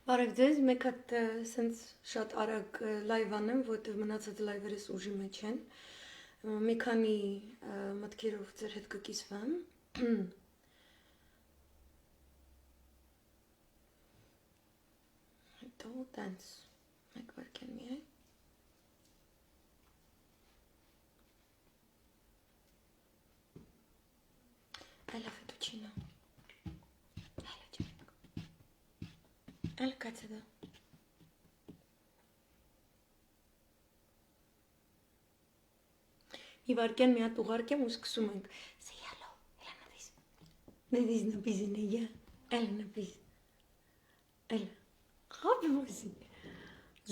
Բարև ձեզ, մեկ հատ սենց շատ արագ լայվ անեմ, որտեղ մնացած լայվերս ուժի մեջ են։ Մի քանի մտքերով ձեր հետ կկիսվեմ։ Հետո տենց մեկ վարքեն միայն։ Այլա ֆետուչինո։ Այլա ջանք։ Այլա կացեդա։ Մի վարքեն մի հատ ուղարկեմ ու սկսում ենք։ Say hello, այլա նվիս։ Նվիս նվիսին է, այլա նվիս։ Այլա։ Խապ մույսի։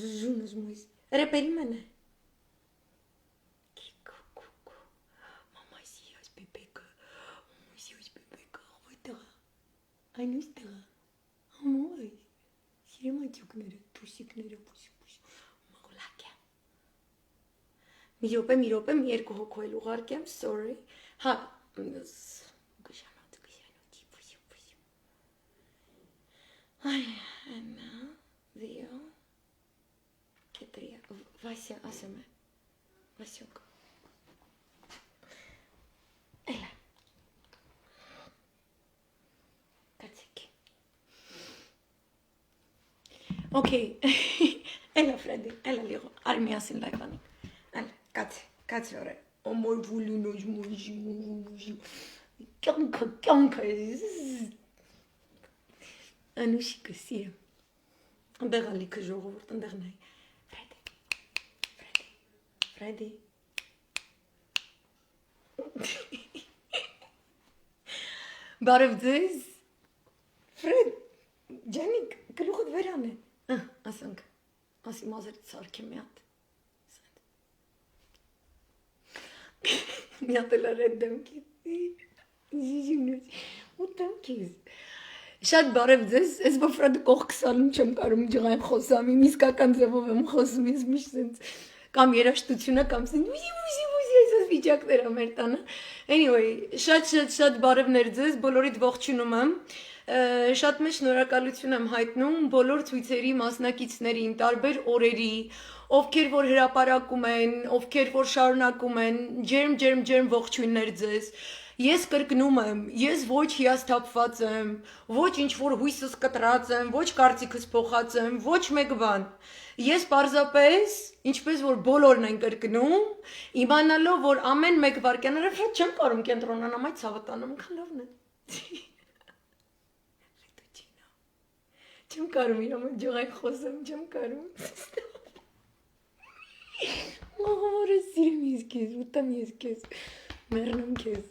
Զուզունս մույս։ Ռեպերի մենը։ Այն ուստեղա, համոյ, սիրեմ այծուկները, պուսիկները, պուս, մաղուլակ է։ Մի րոպե, մի երկու հոգու էլ ուղարկեմ, sorry, հա, գշանոտ, պուս, այ, այնա, դիո, կետրիա, Վասյա, ասեմ է, Վասյոկ, էլա, Okay, ela Freddy, ela ligo. Ari miasin laivan. Ela, kați ore. O mor vulinoș muji. Chianca. Anuși că sie. Degali că jogo vortan dernai. Freddy. Բարևձեզ. Fred, Janik, գլուխդ վերան է։ Ասանք, ասի մազերից սարքեմ մի հատ։ Մի հատ էլ արետ դեմքից։ Ու դեմքից։ Շատ բարև ձեզ, ես բոֆրադը կողքս անում չեմ կարում ջղային խոսամ, իմ իսկական ձևով եմ խոսում, ես միշտ սենց կամ երաշտությունը, կամ սենց այսպես վիճակներ եմ մեր տանը։ Anyway, շատ բարևներ ձեզ, բոլորիդ ողջունում եմ։ Շատ մեծ շնորհակալություն եմ հայտնում բոլոր ցույցերի մասնակիցներին, տարբեր օրերի, ովքեր որ հրապարակում են, ովքեր որ շարունակում են, ջերմ ողջույններ ձեզ։ Ես կրկնում եմ, ես ոչ հիասթափված եմ, ոչ ինչ որ հույսս կտրած եմ, ոչ կարծիքս փոխած եմ, ոչ մեկ բան։ Ես պարզապես, ինչպես որ բոլորն են կրկնում, իմանալով որ ամեն մեկ վարքյանները չեմ կարող կենտրոնանամ այդ ցավտանում, քանովն է։ Չեմ կարում իրամ ջղային խոսեմ, չեմ կարում։ Մաղավարը սիրեմ ես կեզ, ուտամ ես կեզ, մերնում կեզ։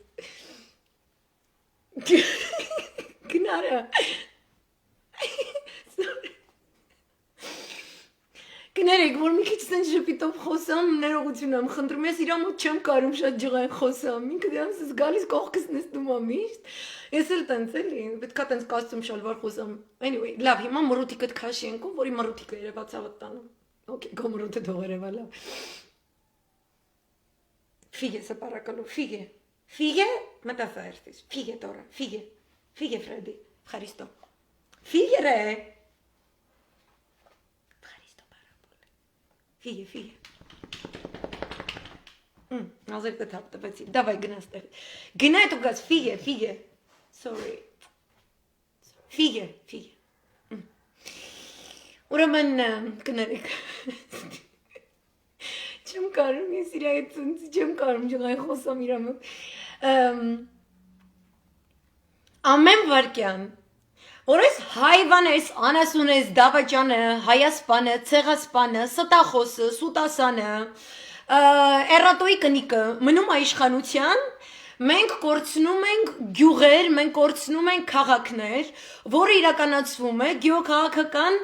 Գնարա։ Կներեք, որ մի քիչ սենց ժպիտով խոսամ, ներողություն եմ խնդրում, ես իրամ ու չեմ կարում շատ ջղային խոսամ, ինքը դրանց ես գալիս կողքս նստում ամիշտ, ես էլ տենց էլի, պետքա տենց կաստում շալվար խոսամ, anyway, լավ, հիմա մռութիկըդ քաշի ենքում, որի մռութիկը երևաց ավտանում, okay, գո մռութը թող երևա լավ, ֆիգե սպարակալու, ֆիգե, մտասա երտիս, ֆիգե տորա, ֆիգե Ֆրեդի, խարիստո, ֆիգե ρε, Ֆիգե, ազերտը թապտվեցի, դավայ գնաս տեղ, գնա էտ ու գազ, ֆիգե, sorry, ֆիգե, ուրեմն կներեք, չեմ կարում, ես իրա հետ ծնցի, չեմ կարում ջղային խոսամ իրամ, ամեն վարկյան, որ ես հայվան ես, անասուն ես, դավաճանը, հայասպանը, ցեղասպանը, ստախոսը, սուտասանը, էրատոյի կնիկը մնում է իշխանության, մենք կորցնում ենք գյուղեր, մենք կորցնում ենք քաղաքներ, որը իրականացվում է գյուղաքաղաքական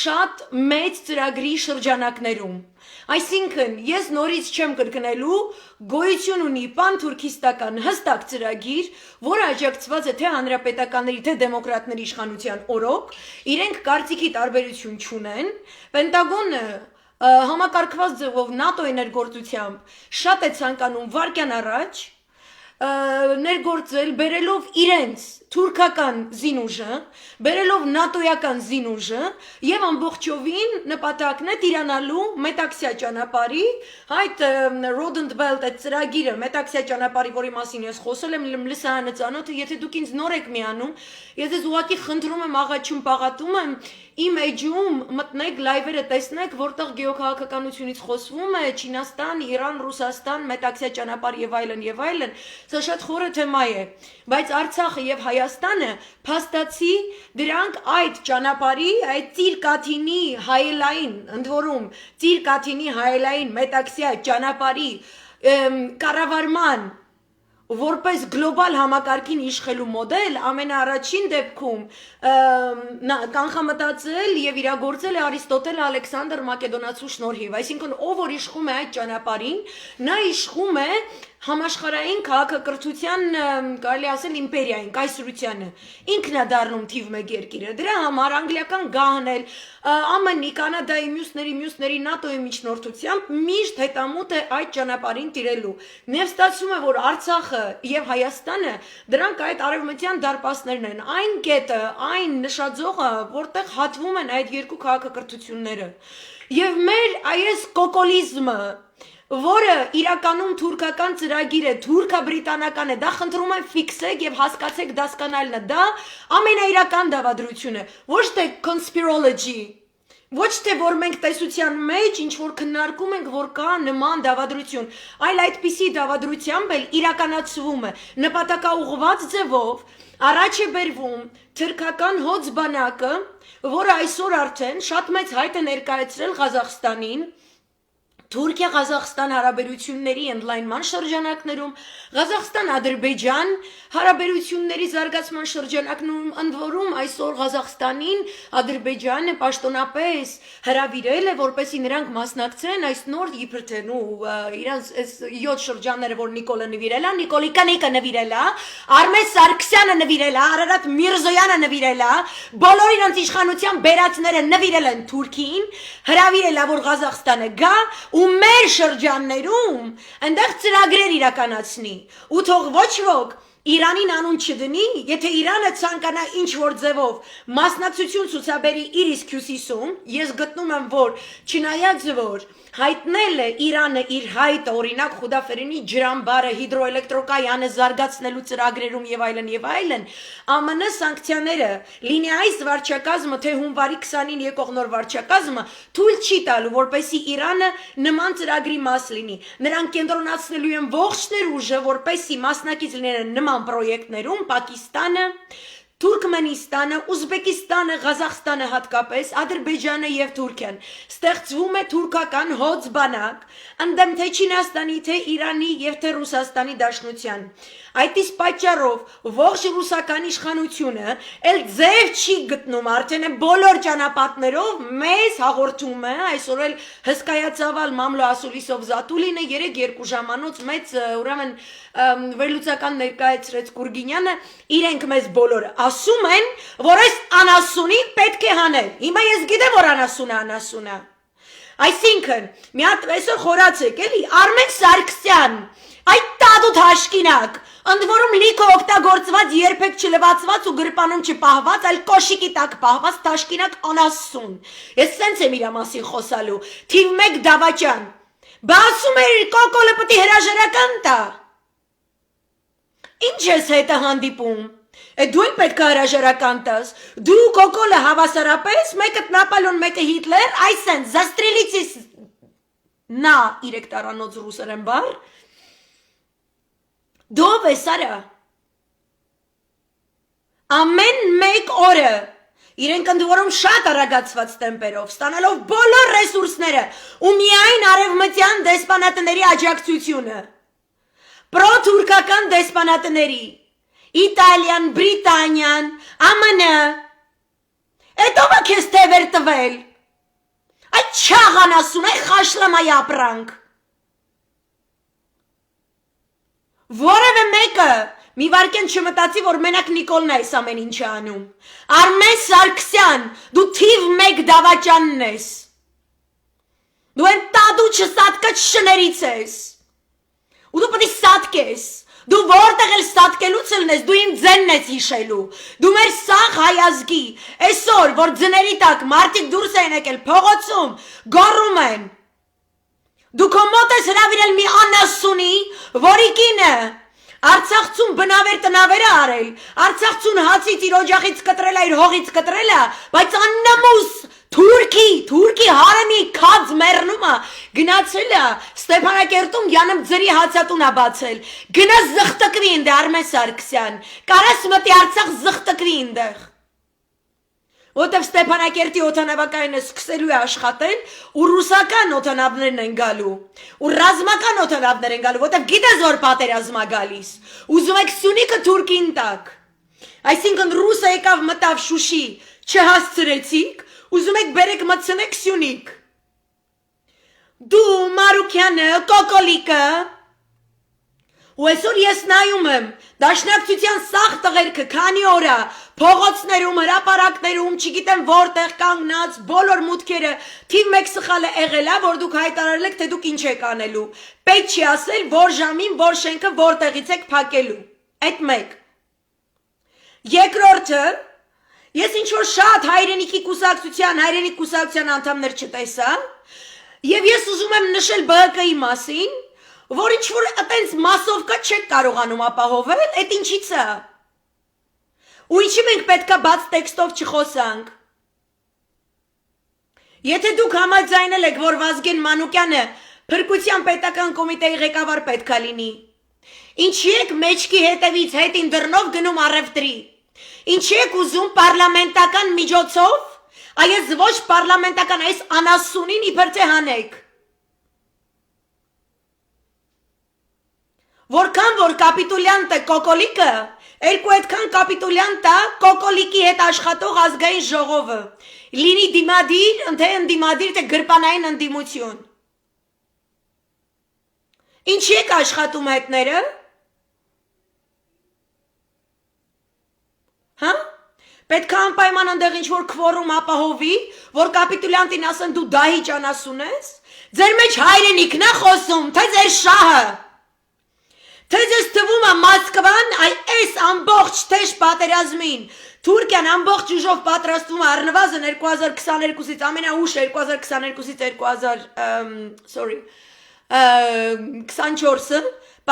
շատ մեծ ծրագրի շրջանակներում։ Այսինքն, ես նորից չեմ կրկնելու, գոյություն ունի պանթուրքիստական հստակ ծրագիր, որը աջակցված է թե հանրապետականների, թե դեմոկրատների իշխանության օրոք, իրենք կարծիքի տարբերություն չունեն, Պենտագոնը համակարգված ձևով ՆԱՏՕ-ի ներգործությամբ շատ է ցանկանում վարկյան առաջ ներգործել բերելով իրենց թուրքական զինուժը, բերելով նատոյական զինուժը եւ ամբողջովին նպատակն է տիրանալու մետաքսյա ճանապարհի, այդ Rodent Belt այդ ծրագիրը, մետաքսյա ճանապարհի, որի մասին ես խոսել եմ, լսարանը ծանոթը, եթե դուք ինձ նոր եք միանում, ես ես ուղղակի խնդրում եմ, աղաչում, պաղատում եմ, իմ էջում մտնեք լայվերը տեսնեք, որտեղ գեոքաղաքականությունից խոսվում է, Չինաստան, Իրան, Ռուսաստան, մետաքսյա ճանապարհ եւ այլն, սա շատ խորը թեմա է, բայց Արցախը եւ Հայաստանը փաստացի դրանք այդ ճանապարհի, այդ Ծիր-Կաթինի հայելային, ընդ որում Ծիր-Կաթինի հայելային մետաքսյա ճանապարհի կառավարման որպես գլոբալ համակարգին իշխելու մոդել ամենաառաջին դեպքում կանխամտածել եւ իրագործել է Արիստոտելը Ալեքսանդր Մակեդոնացու շնորհիվ, այսինքն ով որ իշխում է այդ ճանապարհին, նա իշխում է համաշխարհային քաղաքակրթության, կարելի ասել իմպերիային, կայսրությանը, ինքն է դառնում թիվ 1 երկիրը, դրա համար անգլիական գահն էլ ԱՄՆ-ի, Կանադայի, մյուսների ՆԱՏՕ-ի միջնորդությամբ միշտ հետամուտ է այդ ճանապարհին տիրելու։ Եվ ստացվում է, որ Արցախը եւ Հայաստանը դրանք այդ արևմտյան դարպասներն են, այն կետը, այն նշաձողը, որտեղ հատվում են այդ երկու քաղաքակրթությունները։ Եվ մեր այս կոկոլիզմը, որը իրականում թուրքական ծրագիր է, թուրքա-բրիտանական է, դա խնդրում եմ ֆիքսեք եւ հասկացեք դասկանալն է, դա ամենաիրական դավադրություն է, ոչ թե conspirology, ոչ թե որ մենք տեսության մեջ ինչ որ քննարկում ենք, որ կա նման դավադրություն, այլ այդպիսի դավադրությամբ էլ իրականացվում է, նպատակաուղղված ձևով առաջ է բերվում թուրքական հոծ բանակը, որը այսօր արդեն շատ մեծ հայտ է ներկայացրել Ղազախստանին, Թուրքիա-Ղազախստան հարաբերությունների ընդլայնման շրջանակներում, Ղազախստան-Ադրբեջան հարաբերությունների զարգացման շրջանակներում, ընդ որում այսօր Ղազախստանին Ադրբեջանը պաշտոնապես հրավիրել է, որպեսզի նրանք մասնակցեն այս նոր իբրթեն ու իրանց այս 7 շրջանները, որ Նիկոլը նվիրել է, Նիկոլի կնիկը նվիրել է, Արմեն Սարգսյանը նվիրել է, Արարատ Միրզոյանը նվիրել է, բոլոր իրանց իշխանության բերածները նվիրել են Թուրքիին, հրավիրել է, որ Ղազախստանը գա ու մեր շրջաններում այնտեղ ծրագրեր իրականացնի ու թող ոչ ոք Իրանին անուն չդնի, եթե Իրանը ցանկանա ինչ որ ձևով մասնակցություն ցուցաբերի իր իսկ հյուսիսում, ես գտնում եմ, որ չնայած որ հայտնել է Իրանը իր հայտը, օրինակ Խուդաֆերինի ջրամբարը, հիդրոէլեկտրոկայանը զարգացնելու ծրագրերում եւ այլն, ԱՄՆ սանկցիաները, լինի այս վարչակազմը, թե հունվարի 20-ին եկող նոր վարչակազմը, թույլ չի տալու, որպեսզի Իրանը նման ծրագրի մաս լինի։ Նրանք կենտրոնացնելու են ողջ ներուժը, որպեսզի մասնակից լինեն նման պրոյեկտներում Պակիստանը, Թուրքմենիստանը, Ուզբեկիստանը, Ղազախստանը հատկապես, Ադրբեջանը եւ Թուրքիան։ Ստեղծվում է թուրքական հոծ բանակ, ընդդեմ թե Չինաստանի, թե Իրանի եւ թե Ռուսաստանի դաշնության։ Այդ իսկ պատճառով ողջ ռուսական իշխանությունը էլ ձև չի գտնում, արդեն բոլոր ճանապարհներով մեզ հաղորդում է, այսօր էլ հսկայածավալ Մամլո Ասուլիսով Զատուլինը 3-2 ժամանոց մեծ ուրեմն վերլուծական ներկայացրեց Կուրգինյանը, իրենք մեզ բոլորը ասում են, որ այս անասունի պետք է հանել։ Հիմա ես գիտեմ, որ անասունը։ Այսինքն, մի հատ այսօր խորացեք, էլի, Արմեն Սարգսյան, այդ տադու թաշկինակ, ընդ որում լիքը օգտագործված, երբեք չլվացված ու գրպանում չպահված, այլ կոշիկի տակ պահված թաշկինակ անասուն։ Ես սենց եմ իրա մասին խոսալու, թիվ 1 դավաճան, բա ասում էր կոկոլը պտի հրաժարական տա։ Ինչ ես հետը հանդիպում, դու էլ պետք է հրաժարական տաս, դու կոկոլը հավասարապես, մեկը Նապոլեոն, մեկը Հիտլեր, այսեն, застрелитесь նա 3 տարանոց ռուսերեն բառ, դով ես արա, ամեն մեկ օրը, իրենք ընդ որում շատ արագացված տեմպերով, ստանալով բոլոր ռեսուրսները ու միայն արևմտյան դեսպանատների աջակցությունը, պրոթուրքական դեսպանատների, Իտալիան, Բրիտանիան, ԱՄՆ, էդով է քեզ թևեր տվել, այդ չաղանասուն, այդ խաշլամայի ապրանք, որևէ մեկը մի վարկեն չմտածի, որ մենակ Նիկոլն է այս ամեն ինչը անում, Արմեն Սարգսյան, դու թիվ 1 դավաճանն ես, դու են տադու չսատկած շներից ես, ու դու պետք է սատկես, Դու որտեղ էլ ստատկելուց ելնես, դու իմ ձենն ես հիշելու։ Դու մեր սաղ հայազգի, այսօր, որ ձների տակ մարդիկ դուրս են եկել փողոցում, գոռում են։ Դու քո մոտ ես հրավիրել մի անասունի, որի կինը Արցախցուն բնավեր տնավեր է արել, Արցախցուն հացից իր օջախից կտրել է, իր հողից կտրել է, բայց աննամուս Թուրքի հարանի քած մեռնումը գնացել է Ստեփանակերտում Յանեմ ձրի հացատուն է բացել։ Գնա զղտկվի ինձ Արմեն Սարգսյան։ Կարաս մտի Արցախ զղտկվի ինձ։ Որտեվ Ստեփանակերտի օդանավակայանը սկսելու է աշխատել, ու ռուսական օդանավներն են գալու, ու ռազմական օդանավներ են գալու, որտեվ գիտես որ պատերազմ է գալիս։ Ուզում եք Սյունիքը Թուրքին տակ։ Այսինքն ռուսը եկավ մտավ Շուշի, չհասցրեցիք, ուզում եք բերեք մտցնեք Սյունիք։ Դու Մարուկյանը, Կոկոլիկը, ու այսօր ես նայում եմ Դաշնակցության սաղ տղերքը քանի օր է փողոցներում, հրապարակներում, չգիտեմ որտեղ կանգնած, բոլոր մուտքերը թիվ 1 սխալը եղել է, որ դուք հայտարարել եք, թե դուք ինչ եք անելու։ Պետք չի ասել, որ ժամին, որ շենքը որտեղից եք փակելու։ Այդ մեկ։ Երկրորդը, ես ինչ որ շատ հայրենիքի կուսակցության անդամներ չտեսա, եւ ես ուզում եմ նշել ԲՀԿ-ի մասին, որ ինչ-որ այտենց մասովկա չեք կարողանում ապահովել, այդ ինչից է։ Ու ինչի մենք պետքա բաց տեքստով չխոսանք։ Եթե դուք համաձայնել եք, որ Վազգեն Մանուկյանը Փրկության պետական կոմիտեի ղեկավար պետքա լինի, ինչի եք մեջքի հետևից հետին դռնով գնում առևտրի, ինչի եք ուզում պարլամենտական միջոցով, այս ոչ պարլամենտական, այս անասունին իբր թե հանեք։ Որքան որ կապիտուլյանտ է Կոկոլիկը, երկու այդքան կապիտուլյանտ է Կոկոլիկի հետ աշխատող ազգային ժողովը, լինի դիմադիր, թե ընդդիմադիր, թե գրպանային ընդդիմություն։ Ինչի եք աշխատում հետները։ Հա։ Պետք է անպայման ընդեղ ինչ-որ քվորում ապահովի, որ կապիտուլյանտին ասեն դու դահիճ անասուն ես, ձեր մեջ հայրենիքն է խոսում, թե ձեր շահը։ Թե ձեզ թվում է Մոսկվան այս ամբողջ թեժ պատերազմին Թուրքիան ամբողջ ուժով պատրաստվում է առնվազն 2022-ից ամենաուշ 2022-ից 24-ը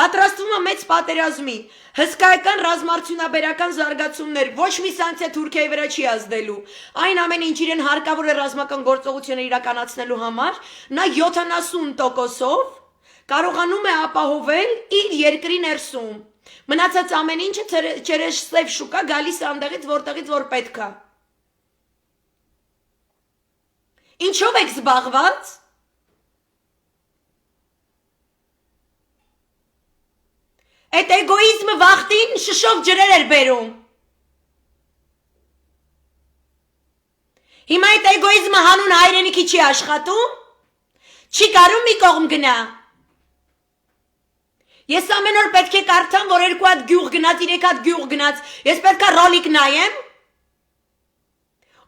պատրաստվում է մեծ պատերազմի հսկայական ռազմարդյունաբերական զարգացումներ ոչ մի սանկցիա Թուրքիայի վրա չի ազդելու այն ամենը ինչ իրեն հարկավոր է ռազմական գործողություններ իրականացնելու համար նա 70%-ով կարողանում է ապահովել իր երկրի ներսում մնացած ամեն ինչը չերեշտև շուկա գալիս անդեղից որտեղից որ պետք է ինչով եք զբաղված Այդ էգոիզմը վախտին շշով ջրեր էր բերում Հիմա այդ էգոիզմը հանուն հայրենիքի չի աշխատում չի կարում մի կողմ գնա Ես ամեն օր պետք է կարդամ, որ 2 հատ գյուղ գնաց, 3 հատ գյուղ գնաց, ես պետք է ռոլիկ նայեմ,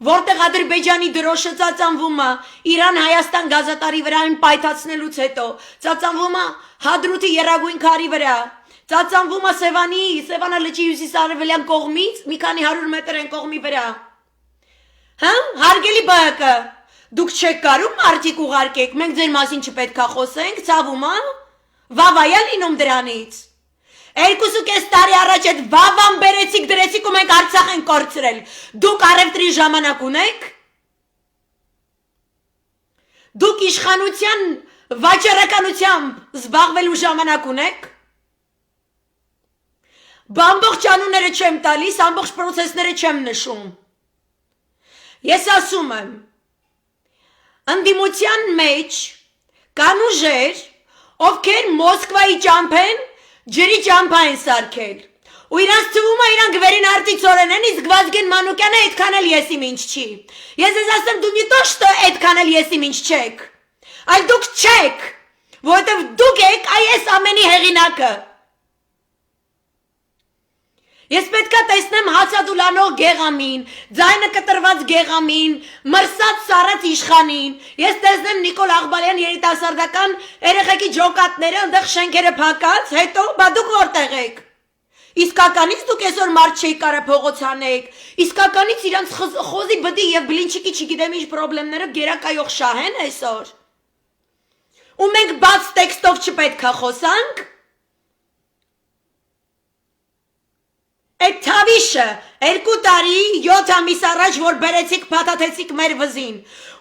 որտեղ Ադրբեջանի դրոշը ծածանվում է, Իրան-Հայաստան գազատարի վրա այն պայթացնելուց հետո, ծածանվում է Հադրութի եռագույն քարի վրա, ծածանվում է Սևանա լճի հյուսիսարևելյան կողմից, մի քանի 100 մետր են կողմի վրա, հա, հարգելի ԲՀԿ, դուք չեք կարում մարդիկ ուղարկեք, մենք ձեր մասին չպետք է խոսենք, ցավում է, Վավայա լինում դրանից 2.5 տարի առաջ այդ վավան բերեցիք դրեցիք ու մենք Արցախ ենք կորցրել Դուք առևտրի ժամանակ ունեք Դուք իշխանության վաճառականությամբ զբաղվելու ժամանակ ունեք Ամբողջ անունները չեմ տալիս, ամբողջ պրոցեսները չեմ նշում Ես ասում եմ Ընդդիմության մեջ կան ուժեր Ովքեր Մոսկվայի ճամփեն ջրի ճամփա են սարքել ու իրանց թվում է իրանք վերին արտիցորեն են իսկ Վազգեն Մանուկյանը այդքան էլ եսիմ ինչ չի ես ես ասեմ դու не то что այդքան էլ եսիմ ինչ չեք այլ դուք չեք որովհետև դուք եք այս ամենի հեղինակը Ես պետքա տեսնեմ հացադուլանող գեղամին, ձայնը կտրված գեղամին, մրսած սառած իշխանին, ես տեսնեմ Նիկոլ Աղբալյան երիտասարդական երեխեքի ջոկատները, ընդեղ շենքերը փակած, հետո բա դուք որտեղ եք։ Իսկականից դուք այսօր մարդ չէի կարա փողոց անեք, իսկականից իրանց խոզի բդի եւ բլինչիկի չգիտեմ ինչ պրոբլեմները գերակայող շահեն այսօր։ Ու մենք բաց տեքստով չպետքա խոսանք։ Այդ թավիշը 2 տարի 7 ամիս առաջ որ բերեցիք փաթաթեցիք մեր վզին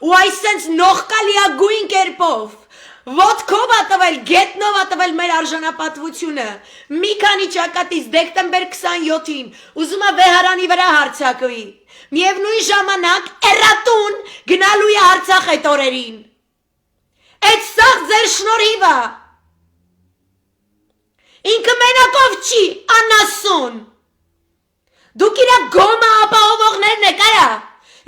ու այսենց նողկալիագույն կերպով ոտքով ա տվել, գետնով ա տվել մեր արժանապատվությունը մի քանի ճակատից դեկտեմբեր 27-ին ուզում ա վեհարանի վրա հարձակվի միևնույն ժամանակ էրատուն գնալու է Արցախ այդ օրերին այդ սաղ ձեր շնորհիվ ա ինքը մենակով չի անասուն Դուք իրա գոմա ապահովողներն եք արա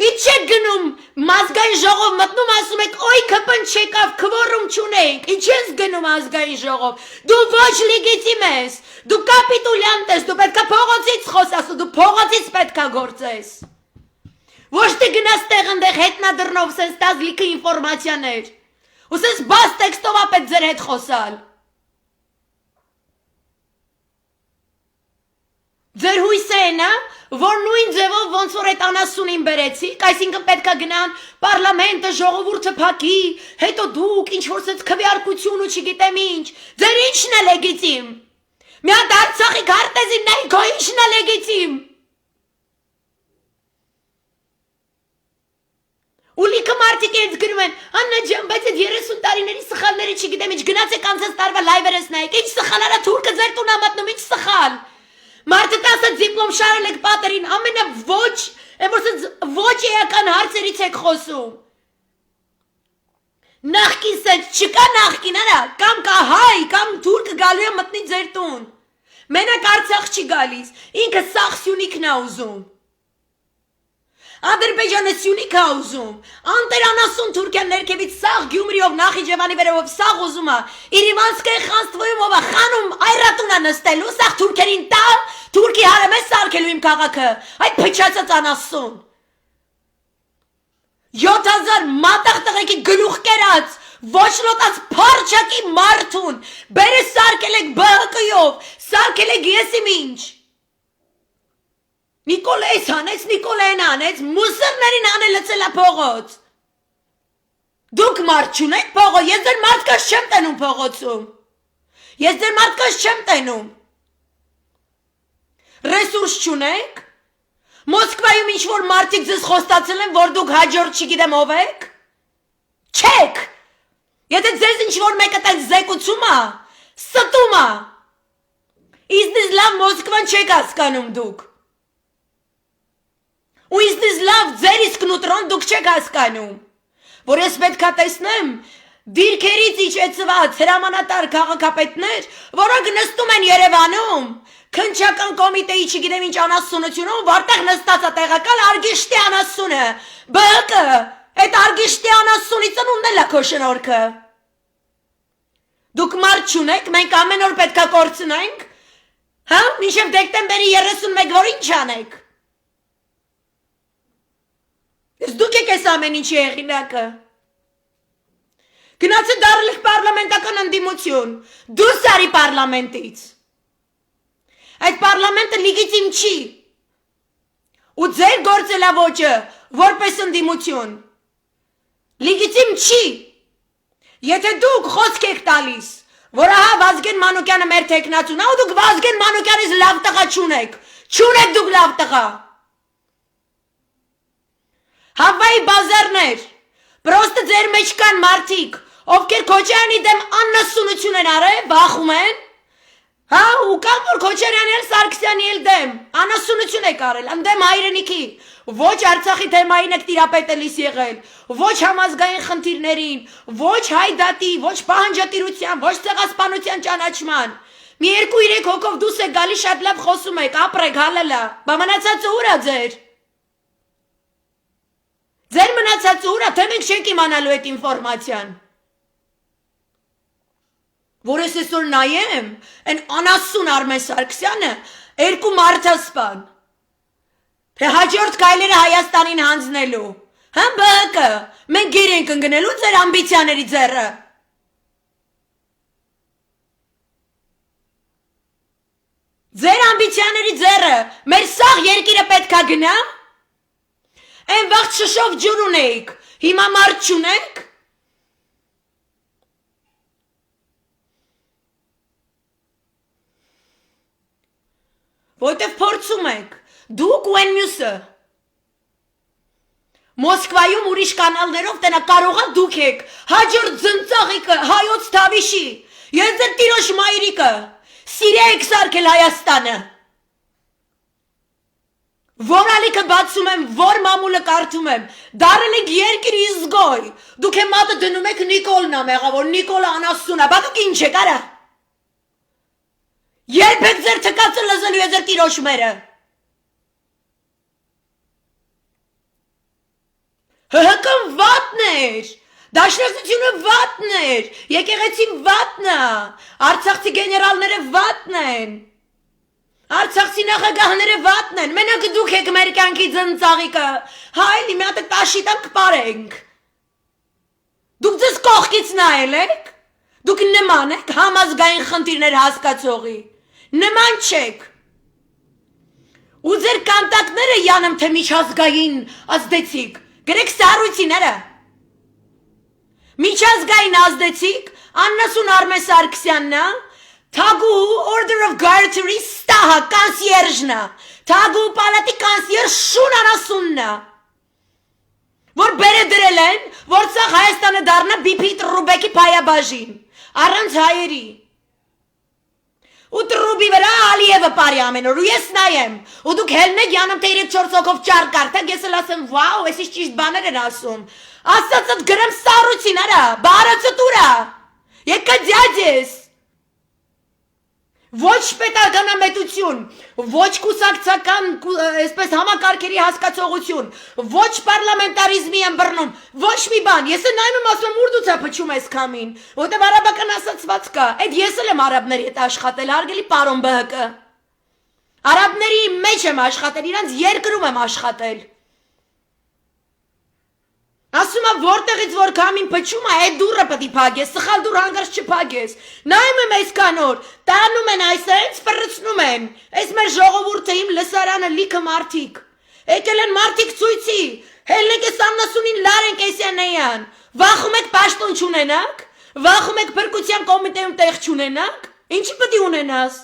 Ինչ եք գնում ազգային ժողով մտնում ասում եք օй քպն չեկավ քվորում չունենք Ինչ ես գնում ազգային ժողով Դու ոչ լիգիտիմ ես Դու կապիտուլյանտ ես Դու պետքա փողոցից խոսես Դու փողոցից պետքա գործես Ոչ թե գնաս տեղնդեղ հետնադրնով սենց տազ լիքը ինֆորմացիաներ Ու սենց բաց տեքստով ապետ ձեր հետ խոսալ Ձեր հույսը ենա, որ նույն ձևով ոնց որ այդ անասունին բերեցիք, այսինքն պետքա գնան պարլամենտը ժողովուրդը փակի, հետո դուք ինչ որ սենց քվեարկություն ու չգիտեմ ինչ, ձեր ինչն է լեգիտիմ։ Մի հատ Արցախի քարտեզին նայ քո ինչն է լեգիտիմ։ Ու լիքը մարդիկ ինձ գրում են, Աննա ջան, բայց այդ 30 տարիների սխալները չգիտեմ ինչ գնացեք անցած տարվա լայվերս նայեք, ինչ սխալ արա թուրքը ձեր տուն ա մտնում, ինչ սխալ։ Մարդը 10 դիպլոմ շարել եք պատերին, ամենը ոչ էական հարցերից եք խոսում։ Նախկին սենց չկա նախկին արա, կամ կա հայ, կամ թուրքը գալու է մտնի ձեր տուն։ Մենակ Արցախ չի գալիս, ինքը սաղ Սյունիքն ա ուզում։ Ադրբեջանը Սյունիք ա ուզում, անտերանասուն Թուրքյան ներքևից սաղ Գյումրիով Նախիջևանի վերևով սաղ ուզում ա, իր իմանսկայի խանստվոյում ով ա խանում այրատուն ա նստելու, սաղ թուրքերին տա, թուրքի հարեմ է սարկելու իմ քաղաքը, այդ փչացած անասուն։ 7000 մատաղ տղեկի գլուխ կերած, ոչ լոտած փարչակի մարդուն, բերը սարկել եք բհկյով, սարկել եք ես իմ ինչ։ Նիկոլեյս հանեց, Նիկոլեն հանեց, մուսրներին հանել լծելա փողոց։ Դուք մարդ չունեք փողոց, ես ձեր մարդկաս չեմ տենում փողոցում։ Ես ձեր մարդկաս չեմ տենում։ Ռեսուրս չունեք։ Մոսկվայում ինչ-որ մարդիկ ձեզ խոստացել են, որ դուք հաջորդ չգիտեմ ով եք։ Չեք։ Եթե ձեզ ինչ-որ մեկը տենց զեկուցում ա, ստում ա։ Իզնից լավ Մոսկվան չեք հասկանում դուք։ Ու իզնից լավ ձեր իսկ նուտրոն դուք չեք հասկանում, որ ես պետքա տեսնեմ դիրքերից իջեցված հրամանատար քաղաքապետներ, որոնք նստում են Երևանում, քննչական կոմիտեի չգիտեմ ինչ անասունությունում, որտեղ նստած է տեղակալ Արգիշտի անասունը, ԲՀԿ, այդ Արգիշտի անասունի ծնունդն էլ է քո շնորհքը։ Դուք մարդ չունեք, մենք ամեն օր պետքա կորցնենք, հա, մինչև դեկտեմբերի 31 որ ինչ անեք։ Ես դուք եք ես ամեն ինչի հեղինակը։ Գնացը դարել եք պարլամենտական ընդդիմություն, դուրս արի պարլամենտից։ Այդ պարլամենտը լիգիտիմ չի։ Ու ձեր գործելավոճը որպես ընդդիմություն լիգիտիմ չի։ Եթե դուք խոսք եք տալիս, որ ահա Վազգեն Մանուկյանը մեր թեկնածուն ա, ու դուք Վազգեն Մանուկյանից լավ տղա չունեք, չունեք դուք լավ տղա։ Հավայի բազարներ, պրոստը ձեր մեջ կան մարդիկ, ովքեր Քոչարյանի դեմ աննասունություն են արել, վախում են, հա, ու կամ որ Քոչարյանի էլ Սարգսյանի էլ դեմ, աննասունություն եք արել, ընդդեմ հայրենիքի, ոչ Արցախի թեմային եք տիրապետելիս եղել, ոչ համազգային խնդիրներին, ոչ հայդատի, ոչ պահանջատիրության, ոչ ցեղասպանության ճանաչման, մի 2-3 հոգով դուս եք գալի շատ լավ խոսում եք, ապրեք, հալելա, բա մնացածը ուր ա ձեր։ Ձեր մնացածը ուր ա, թե մենք չենք իմանալու այդ ինֆորմացիան։ Որ ես այսօր նայեմ, այն անասուն Արմեն Սարգսյանը, Երկու մարդասպան։ Թե հաջորդ քայլերը Հայաստանին հանձնելու։ Հա ԲՀԿ, մենք գեր ենք ընկնելու ձեր ամբիցիաների ձեռը։ Ձեր ամբիցիաների ձեռը, մեր սաղ երկիրը պետքա գնա։ Այն վաղ շշով ջուր ունեիք, հիմա մարդ չունեք։ Որտև փորձում եք, դուք ու են մյուսը։ Մոսկվայում ուրիշ կանալներով տենա կարողա դուք եք, հաջորդ ձնծաղիկը, հայոց թավիշի, ես ձեր տիրոջ մայրիկը, սիրե եք սարքել Հայաստանը։ Որ ալիքը բացում եմ, որ մամուլը կարդում եմ, դարել եք երկիր իզգոյ, դուք եմ մատը դնում եք Նիկոլն ամեղա, որ Նիկոլը անասուն է, բա դուք ինչ եք արա։ Երբեք ձեր թկացը լզելու է ձեր տիրոջ մերը։ ՀՀԿ-ն վատն էր, դաշնակցությունը վատն էր, եկեղեցին վատն է, արցախցի գեներալները վատն են, արցախցի նախագահները վատն են, մենակ դուք եք մեր կյանքի ձնծաղիկը, հայլի մի հատ տաշիտան կպարենք, դուք ձեզ կողքից նայել եք, դուք նման եք համազգային խնդիրներ հասկացողի, նման չեք, ու ձեր կանտակները յանեմ թե միջազգային ազդեցիք, գրեք սառույցիները, միջազգային ազդեցիք, Աննասուն Արմեն Սարգսյանն է, թագու Order of Garter-ի ստահը կանսիերժն է, թագու պալատի կանսիերժ Շուն Անասունն է, որ բերը դրել են, որ սաղ Հայաստանը դառնա Բիփի Տրուբեկի փայաբաժին, առանց հայերի։ Ու տրուբի վրա Ալիևը բարի ամեն օր, ու ես նայեմ, ու դուք հելնեք յանեմ թե 3-4 հոգով ճար կարդեք, ես էլ ասեմ, վաու, ես ինչ ճիշտ բաներ են ասում, ասածդ գրեմ սառույցին արա, բարացը տուրա, եկա ձյաջես, ոչ պետականամետություն, ոչ կուսակցական, այսպես համակարգերի հասկացողություն, ոչ պարլամենտարիզմի եմ բռնում, ոչ մի բան, ես նայում եմ ասում ուր դու ցա փչում ես քամին, որտեվ արաբական ասացված կա, այդ ես էլ եմ արաբների հետ աշխատել, հարգելի պարոն ԲՀԿ, արաբների մեջ եմ աշխատել, իրանց երկրում եմ աշխատել, ասում եմ որտեղից որ քամին փչում է, այդ դուռը պետք է փակես, սխալ դուռ հանգարց չփակես, նայում եմ այսքան օր, տանում են այսպես, պրծնում են, այս մեր ժողովուրդը իմ լսարանը լիքը մարդիկ, եկել են մարդիկ ցույցի, հելնեք էս Աննասունին Լարեն Կեսյանեյան, վախում եք պաշտոն չունենաք, վախում եք փրկության կոմիտեում տեղ չունենաք, ինչի պետք է ունենաս,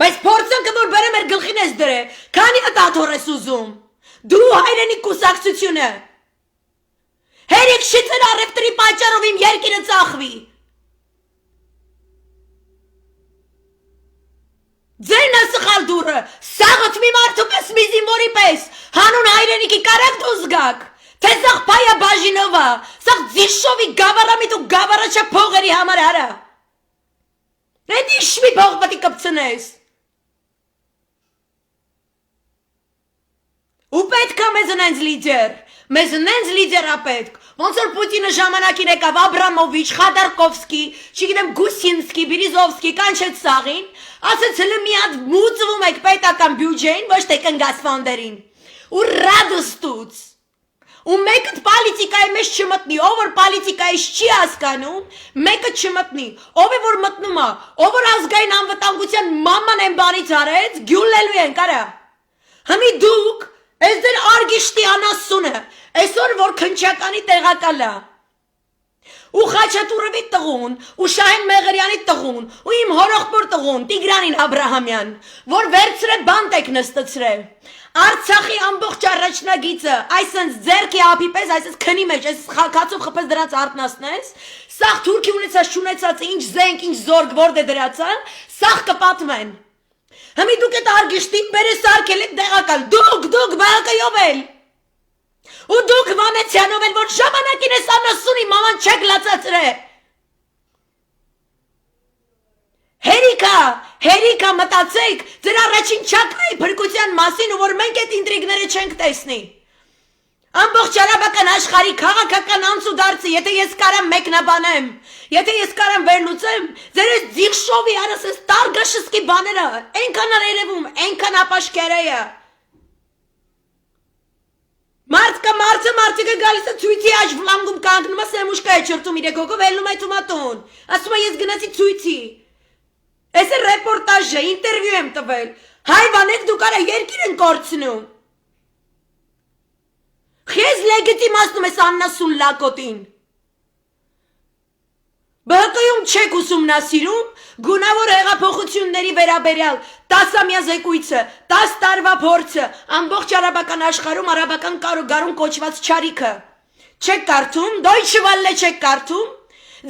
բայց փորձանքը որ բերեմ էր գլխին ես դրե, քանի հատ աթոռ ես ուզում, դու հայրենի կուսակցությունը Հերիք շիցեր առևտրի պատճառով իմ երկիրը ծախվի։ Ձերն է սխալ դուռը, սաղըտ մի մարդու պես մի զինվորի պես, հանուն հայրենիքի կարակ դու զգաք, թե սաղ պայա բաժինովա, սաղ ձիշովի գավարամիտ ու գավարաչա փողերի համար արա։ Այդ ինչ մի փող պետք է կպցնես։ Ու պետք է մեզ նենց լիդեր, մեզ նենց լիդեր է պետք, ոնց որ Պուտինը ժամանակին եկավ Աբրամովիչ, Խադարկովսկի, չգիտեմ Գուսինսկի, Բիրիզովսկի, կանչեց սաղին, ասեց հլը մի հատ մուծվում եք պետական բյուջեին, ոչ թե կնգաս ֆոնդերին, ու ռադստուց, ու մեկըտ պալիտիկայի մեջ չմտնի, ով որ պալիտիկայից չի հասկանում, մեկը չմտնի, ով է որ մտնում է, ով որ ազգային անվտանգության մաման են բանից արեց, գյուլելու են կարա, հմի դուք, ես դեր արգիշտի անասունը, այսօր որ քնչականի տեղակալ է, ու Խաչատուրովի տղուն, ու Շահեն Մեղրյանի տղուն, ու իմ հորողբոր տղուն, Տիգրանին Աբրահամյան, որ վերցրել բանտ եք նստացրել, Արցախի ամբողջ առաջնագիծը, այսենց ձերքի ափի պես, այսենց քնի մեջ, այս քացով խփես դրանց արտնասնես, սաղ թուրքի ունեցած շունեցած, ինչ զենք, ինչ զորգ, որդ է դրացան, սաղ կպատմեն, հմի դուք էտ արգիշտին բերը սարկել եք դեղակալ, դուք բաղկայով էլ, ու դուք Վանեցյանով էլ, որ ժամանակին ես Աննասունի մաման չեք լացացրե, հերիքա մտացեք, ձեր առաջին չակրայի փրկության մասին ու որ մենք էտ ինտրիգները չենք տեսնի, Ամբողջ արաբական աշխարհի քաղաքական անցուդարձը, եթե ես կարամ մեկնաբանեմ, եթե ես կարամ վերլուծեմ, ձեր այս ձիղշովի արս այս տարգաշսկի բաները, այնքան երևում, այնքան ապաշխերեը։ Մարդիկը գալիս է ցույցի աջ վլանգում կանգնում է սեմուշկա է չրտում իր գոգով ելնում է տուն։ Ասում է ես գնացի ցույցի։ Այս է ռեպորտաժը, ինտերվյու եմ տվել։ Հայվանեք դուք արա երկիր են կորցնում։ Քեզ լեգիտիմացնում ես Աննասուն Լակոտին։ ԲՀԿ-ում չեք ուսումնասիրում գունավոր հեղափոխությունների վերաբերյալ 10-ամյա զեկույցը, 10 տարվա փորձը, ամբողջ արաբական աշխարհում արաբական կարողարում կոչված չարիքը։ Չեք կարդում, Deutsche Welle չեք կարդում,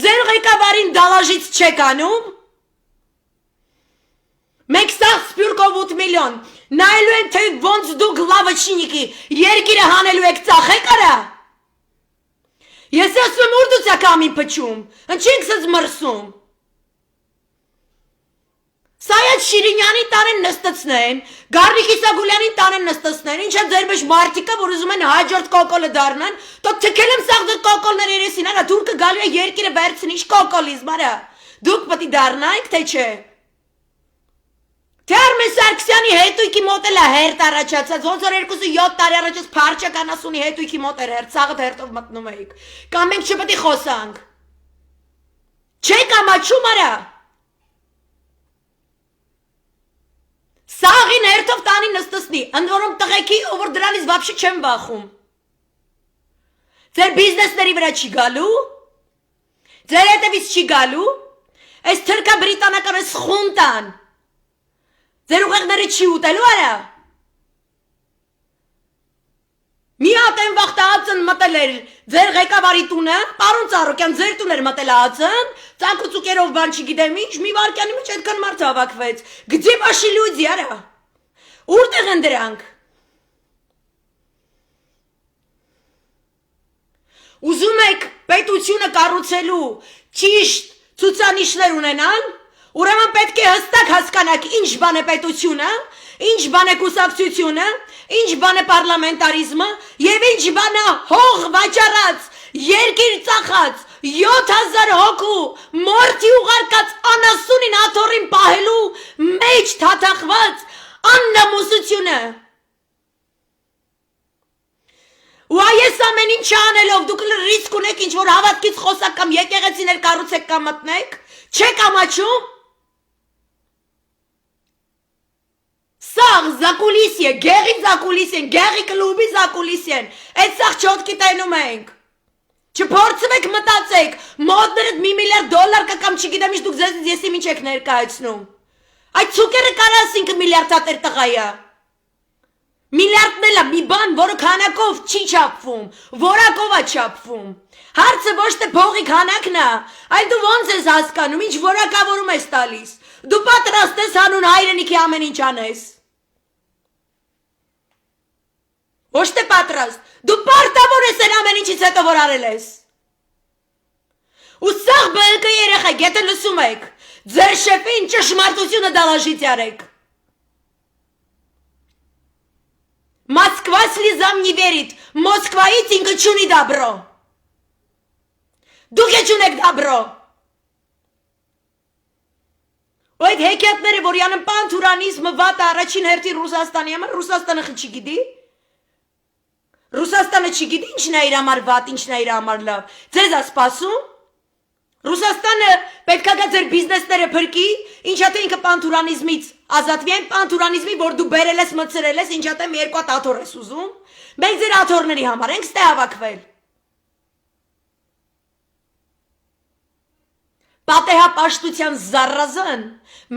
ձեր ղեկավարին դալաժից չեք անում։ Մենք սաղ սպյուրկով 8 միլիոն, նայելու են թե ոնց դուք լավաչինիկի երկիրը հանելու եք ծախեք արա։ Ես ասում ուր դուց եք ամին պչում, ընչինք սыз մրսում։ Սայադ Շիրինյանի տանեն նստացնեն, Գառնիկ Իսագուլյանին տանեն նստացնեն, ինչա ձեր մեջ մարդիկը, որ ուզում են հաջորդ կոկոլը դառնան, տո թքել եմ սաղ դուք կոկոլներ երեսին, արա դուրկը գալու է երկիրը վերցնի, ինչ կոկոլիզմ, արա, դուք պտի դառնայք, թե չէ։ Թե Արմեն Սարգսյանի հետույքի մոտ էլ է հերթ առաջացած, ոնց որ 2-7 տարի առաջ Փարչական ասունի հետույքի մոտ էր հերթ, սաղդ հերթով մտնում էիք, կամ մենք չպետք է խոսանք։ Չեք ամաչում արա։ Սաղին հերթով տանի նստսնի, ընդ որում տղեկի, ով որ դրանից վաբշի չեմ վախում։ Ձեր բիզնեսների վրա չի գալու, ձեր հետևից չի գալու, այս թրկա բրիտանական այս խունտան, ձեր ուղեղները չի ուտելու արա։ Մի հատ են վաղ ածն մտել էր ձեր ղեկավարի տունը, պարոն Ծառուկյան, ձեր տուն էր մտել ածն, ծանք ու ծուկերով բան չգիտեմ ինչ, մի վարկյանի մեջ այդքան մարդ հավաքվեց, գծի բաշի լույզի արա, ուրտեղ են դրանք։ Ուզում եք պետությունը կառուցելու ճիշտ ցուցանիշներ ունենալ, ուրեմն պետք է հստակ հասկանաք ինչ բան է պետությունը, ինչ բան է կուսակցությունը, ինչ բան է պարլամենտարիզմը եւ ինչ բան է հող վաճառած, երկիր ծախած, 7000 հոգու մորթի ուղարկած անասունին աթոռին պահելու մեջ թաթախված աննամուսությունը։ Ու այս ամեն ինչը անելով դուք ռիսկ ունեք ինչ որ հավատքից խոսակ կամ եկեղեցիներ կառուցեք կամ մտնեք, չեք ամաչում։ Սաղ զակուլիսի է, գեղի զակուլիսի են, գեղի կլուբի զակուլիսի են, այդ սաղ չոտքի տենում ենք։ Չփորձվեք մտածեք, մոդներդ $1 միլիարդ կա կամ չգիտեմ ինչ դուք ձեզնից եսի ինչ եք ներկայացնում։ Այդ ցուկերը կարա 5 միլիարդատեր տղայա։ Միլիարդն էլ է մի բան, որը քանակով չի չափվում, որակով է չափվում։ Հարցը ոչ թե փողի քանակն է, այլ դու ոնց ես հասկանում, ինչ որակավորում ես տալիս։ Դու պատրաստ ես հանուն հայրենիքի ամեն ինչ անես։ Ոչ թե պատրաստ, դու պարտավոր ես այն ամեն ինչից հետո որ արել ես։ Ու սաղ ԲՀԿ երեխեք, եթե լսում եք, ձեր շեֆին ճշմարտությունը դալաժից արեք։ Москва слезам не верит, Москваից ինքը չունի դաբրո։ Դուք է չունեք դաբրո։ Ու այդ հեքիաթները, որ յանը պանթուրանիզմը վատ առաջին հերթի Ռուսաստանի համար, Ռուսաստանը չի գիտի։ Ռուսաստանը չի գիտի ինչն է իր համար վատ, ինչն է իր համար լավ։ Ձեզ է սպասում։ Ռուսաստանը պետքա գա ձեր բիզնեսները փրկի, ինչա թե ինքը պանթուրանիզմից ազատվի, այն պանթուրանիզմի, որ դու բերել ես, մտցրել ես, ինչա թե մի երկու հատ աթոռ ես ուզում։ Մենք ձեր աթոռների համար ենք ստե հավաքվել։ Պատեհապաշտության զառազան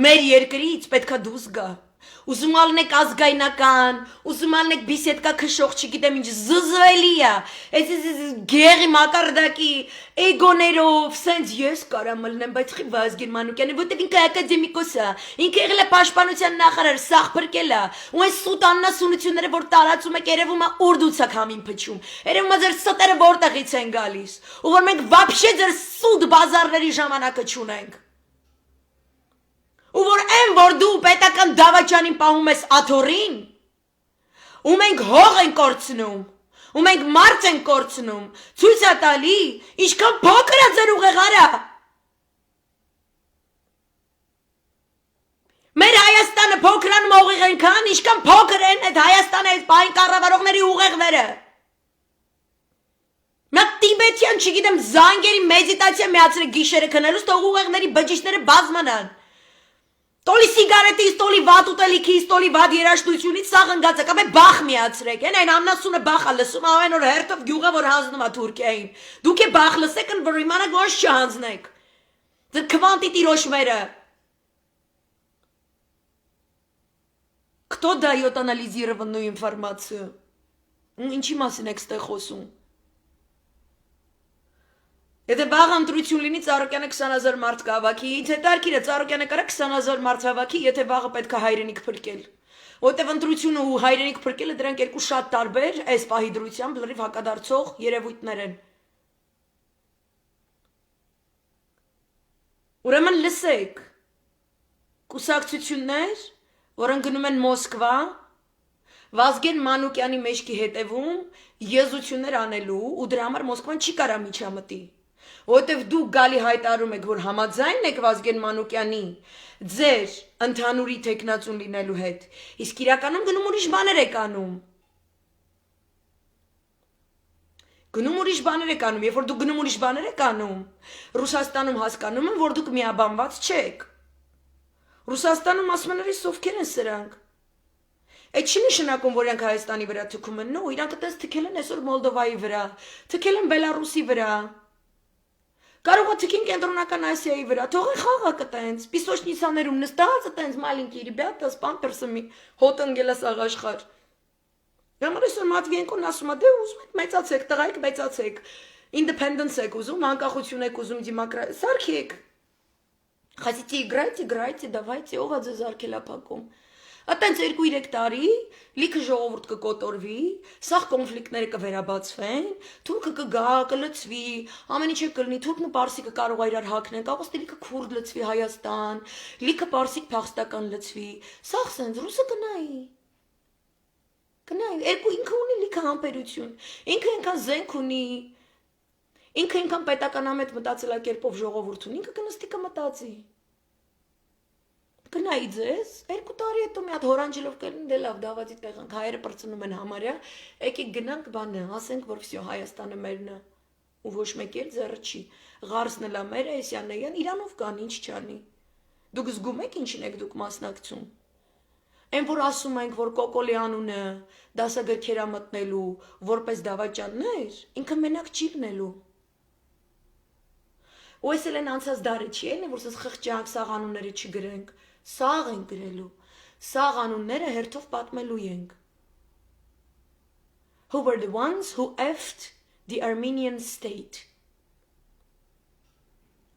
մեր երկրից պետքա դուրս գա։ Ուզում ալնեք ազգայնական, ուզում ալնեք բիսեդկա քշող, չգիտեմ ինչ, զզվելի է, այս գեղի մակարդակի, էգոներով, սենց ես կարամ ալնեմ, բայց խի Վազգեն Մանուկյանը, որտև ինքը ակադեմիկոս է, ինքը եղել է պաշտպանության նախարար, սաղ փրկել է, ու այս սուտ աննասունությունները, որ տարածում եք, երևում է ուր դուց եք համին փչում, երևում է ձեր ստերը որտեղից են գալիս, ու որ մենք վաբշե ձեր սուտ բազարների ժամանակը չունենք։ Ու որ այն, որ դու պետական դավաճանին պահում ես աթոռին, ու մենք հող ենք կորցնում, ու մենք մարդ ենք կորցնում, ցույց է տալի, ինչքան փոքր է ձեր ուղեղարը։ Մեր Հայաստանը փոքրանում ուղիղ այնքան, ինչքան փոքր են այդ Հայաստանը այդ պահին կառավարողների ուղեղները։ Նա տիբետյան, չգիտեմ, զանգերի մեդիտացիա միացրեք գիշերը քնելուց, թող ուղեղների բջիջները բազմանան։ Տոլի սիգարետից, տոլի վատ ուտելիքից, տոլի վատ երաժշտությունից սաղ ընկած է, կամ է բախ միացրեք, այն աննասունը բախ է լսում, ամեն օր հերթով գյուղը, որ հանձնում է Թուրքիային։ Դուք է բախ լսեք, որ իմանաք ոչ չհանձնեք։ Ձեր քվանտի տիրոշմերը։ Кто дает анализированную информацию? Ինչի մասին եք ստեղ խոսում։ Եթե վաղ ընտրություն լինի, Ծառուկյանը 20,000 մարդ կհավաքի, ինձ հետաքրքիր է, Ծառուկյանը կարա 20,000 մարդ հավաքի, եթե վաղը պետք է հայրենիք փրկել։ Որտեվ ընտրությունը ու հայրենիք փրկելը դրանք երկու շատ տարբեր, այս պահի դրությամբ լրիվ հակադարձող երևույթներ են։ Ուրեմն լսեք, կուսակցություններ, որոնք գնում են Մոսկվա, Վազգեն Մանուկյանի մեջքի հետևում եզություններ անելու ու դրա համար Մոսկվան չի կարա միջամտի։ Որտեվ դուք գալի հայտարարում եք, որ համաձայն եք Վազգեն Մանուկյանի ձեր ընդհանուրի տեխնացուն լինելու հետ, իսկ իրականում գնում ուրիշ բաներ եք անում։ Գնում ուրիշ բաներ եք անում, երբ որ դուք գնում ուրիշ բաներ եք անում, Ռուսաստանում հասկանում են, որ դուք միաբանված չեք։ Ռուսաստանում ասում են, ովքեր են սրանք։ Այդ չի նշանակում, որ իրանք Հայաստանի վրա թքում են, նո, իրանք այդպես թքել են այսօր Մոլդովայի վրա, թքել են Բելարուսի վրա։ Կարող է թքին Կենտրոնական Ասիայի վրա, թողեն խաղակը տենց, պիսոչնիցաներում նստած տենց մալինքի ребята с памперсами հոտ ընկելաս աղաշխար։ Գամար այսօր Մատվիենկոն ասում է, դե ուզում եք մեծացեք, տղայք մեծացեք, independence եք ուզում, անկախություն եք ուզում, դեմոկրատիա, սարքեք։ Хотите играть, играйте, давайте, ով է ձեզ արգելափակում։ Այտենց 2-3 տարի լիքը ժողովուրդ կկոտորվի, սաղ կոնֆլիկտները կվերաբացվեն, թուրքը կգա, կլծվի, ամեն ինչ կլինի, թուրքն ու պարսիկը կարող է իրար հակնեն, կարող է լիքը քուրդ լծվի Հայաստան, լիքը պարսիկ փախստական լծվի, սաղ սենց ռուսը կնայի։ Կնայի, ինքը ունի լիքը համբերություն, ինքը այնքան զենք ունի, ինքը այնքան պետականամետ մտածելակերպով ժողովուրդ ունի, ինքը կնստի կմտածի։ Կնայի ձեզ, 2 տարի հետո մի հատ հորանջելով կլինի, դե լավ, դավացի տեղանք, հայերը պրծնում են համարյա, եկեք գնանք բանը, ասենք, որ վсё, Հայաստանը մերն է, ու ոչ մեկ էլ ձեռը չի, Ղարսն էլ է մեր, Էսյանն Իրանով կան, ինչ չանի։ Դուք զգում եք ինչին եք դուք մասնակցում։ Այն որ ասում ենք, որ Կոկոլի անունը դասագրքերա մտնելու, որպես դավաճաններ, ինքը մենակ չի լինելու։ Ու այս էլ են անցած դարը չի էլի, որ սս խղճանք սաղ անունները չգրենք, սաղ ենք գրելու, սաղ անունները հերթով պատմելու ենք։ Who were the ones who effed the Armenian state։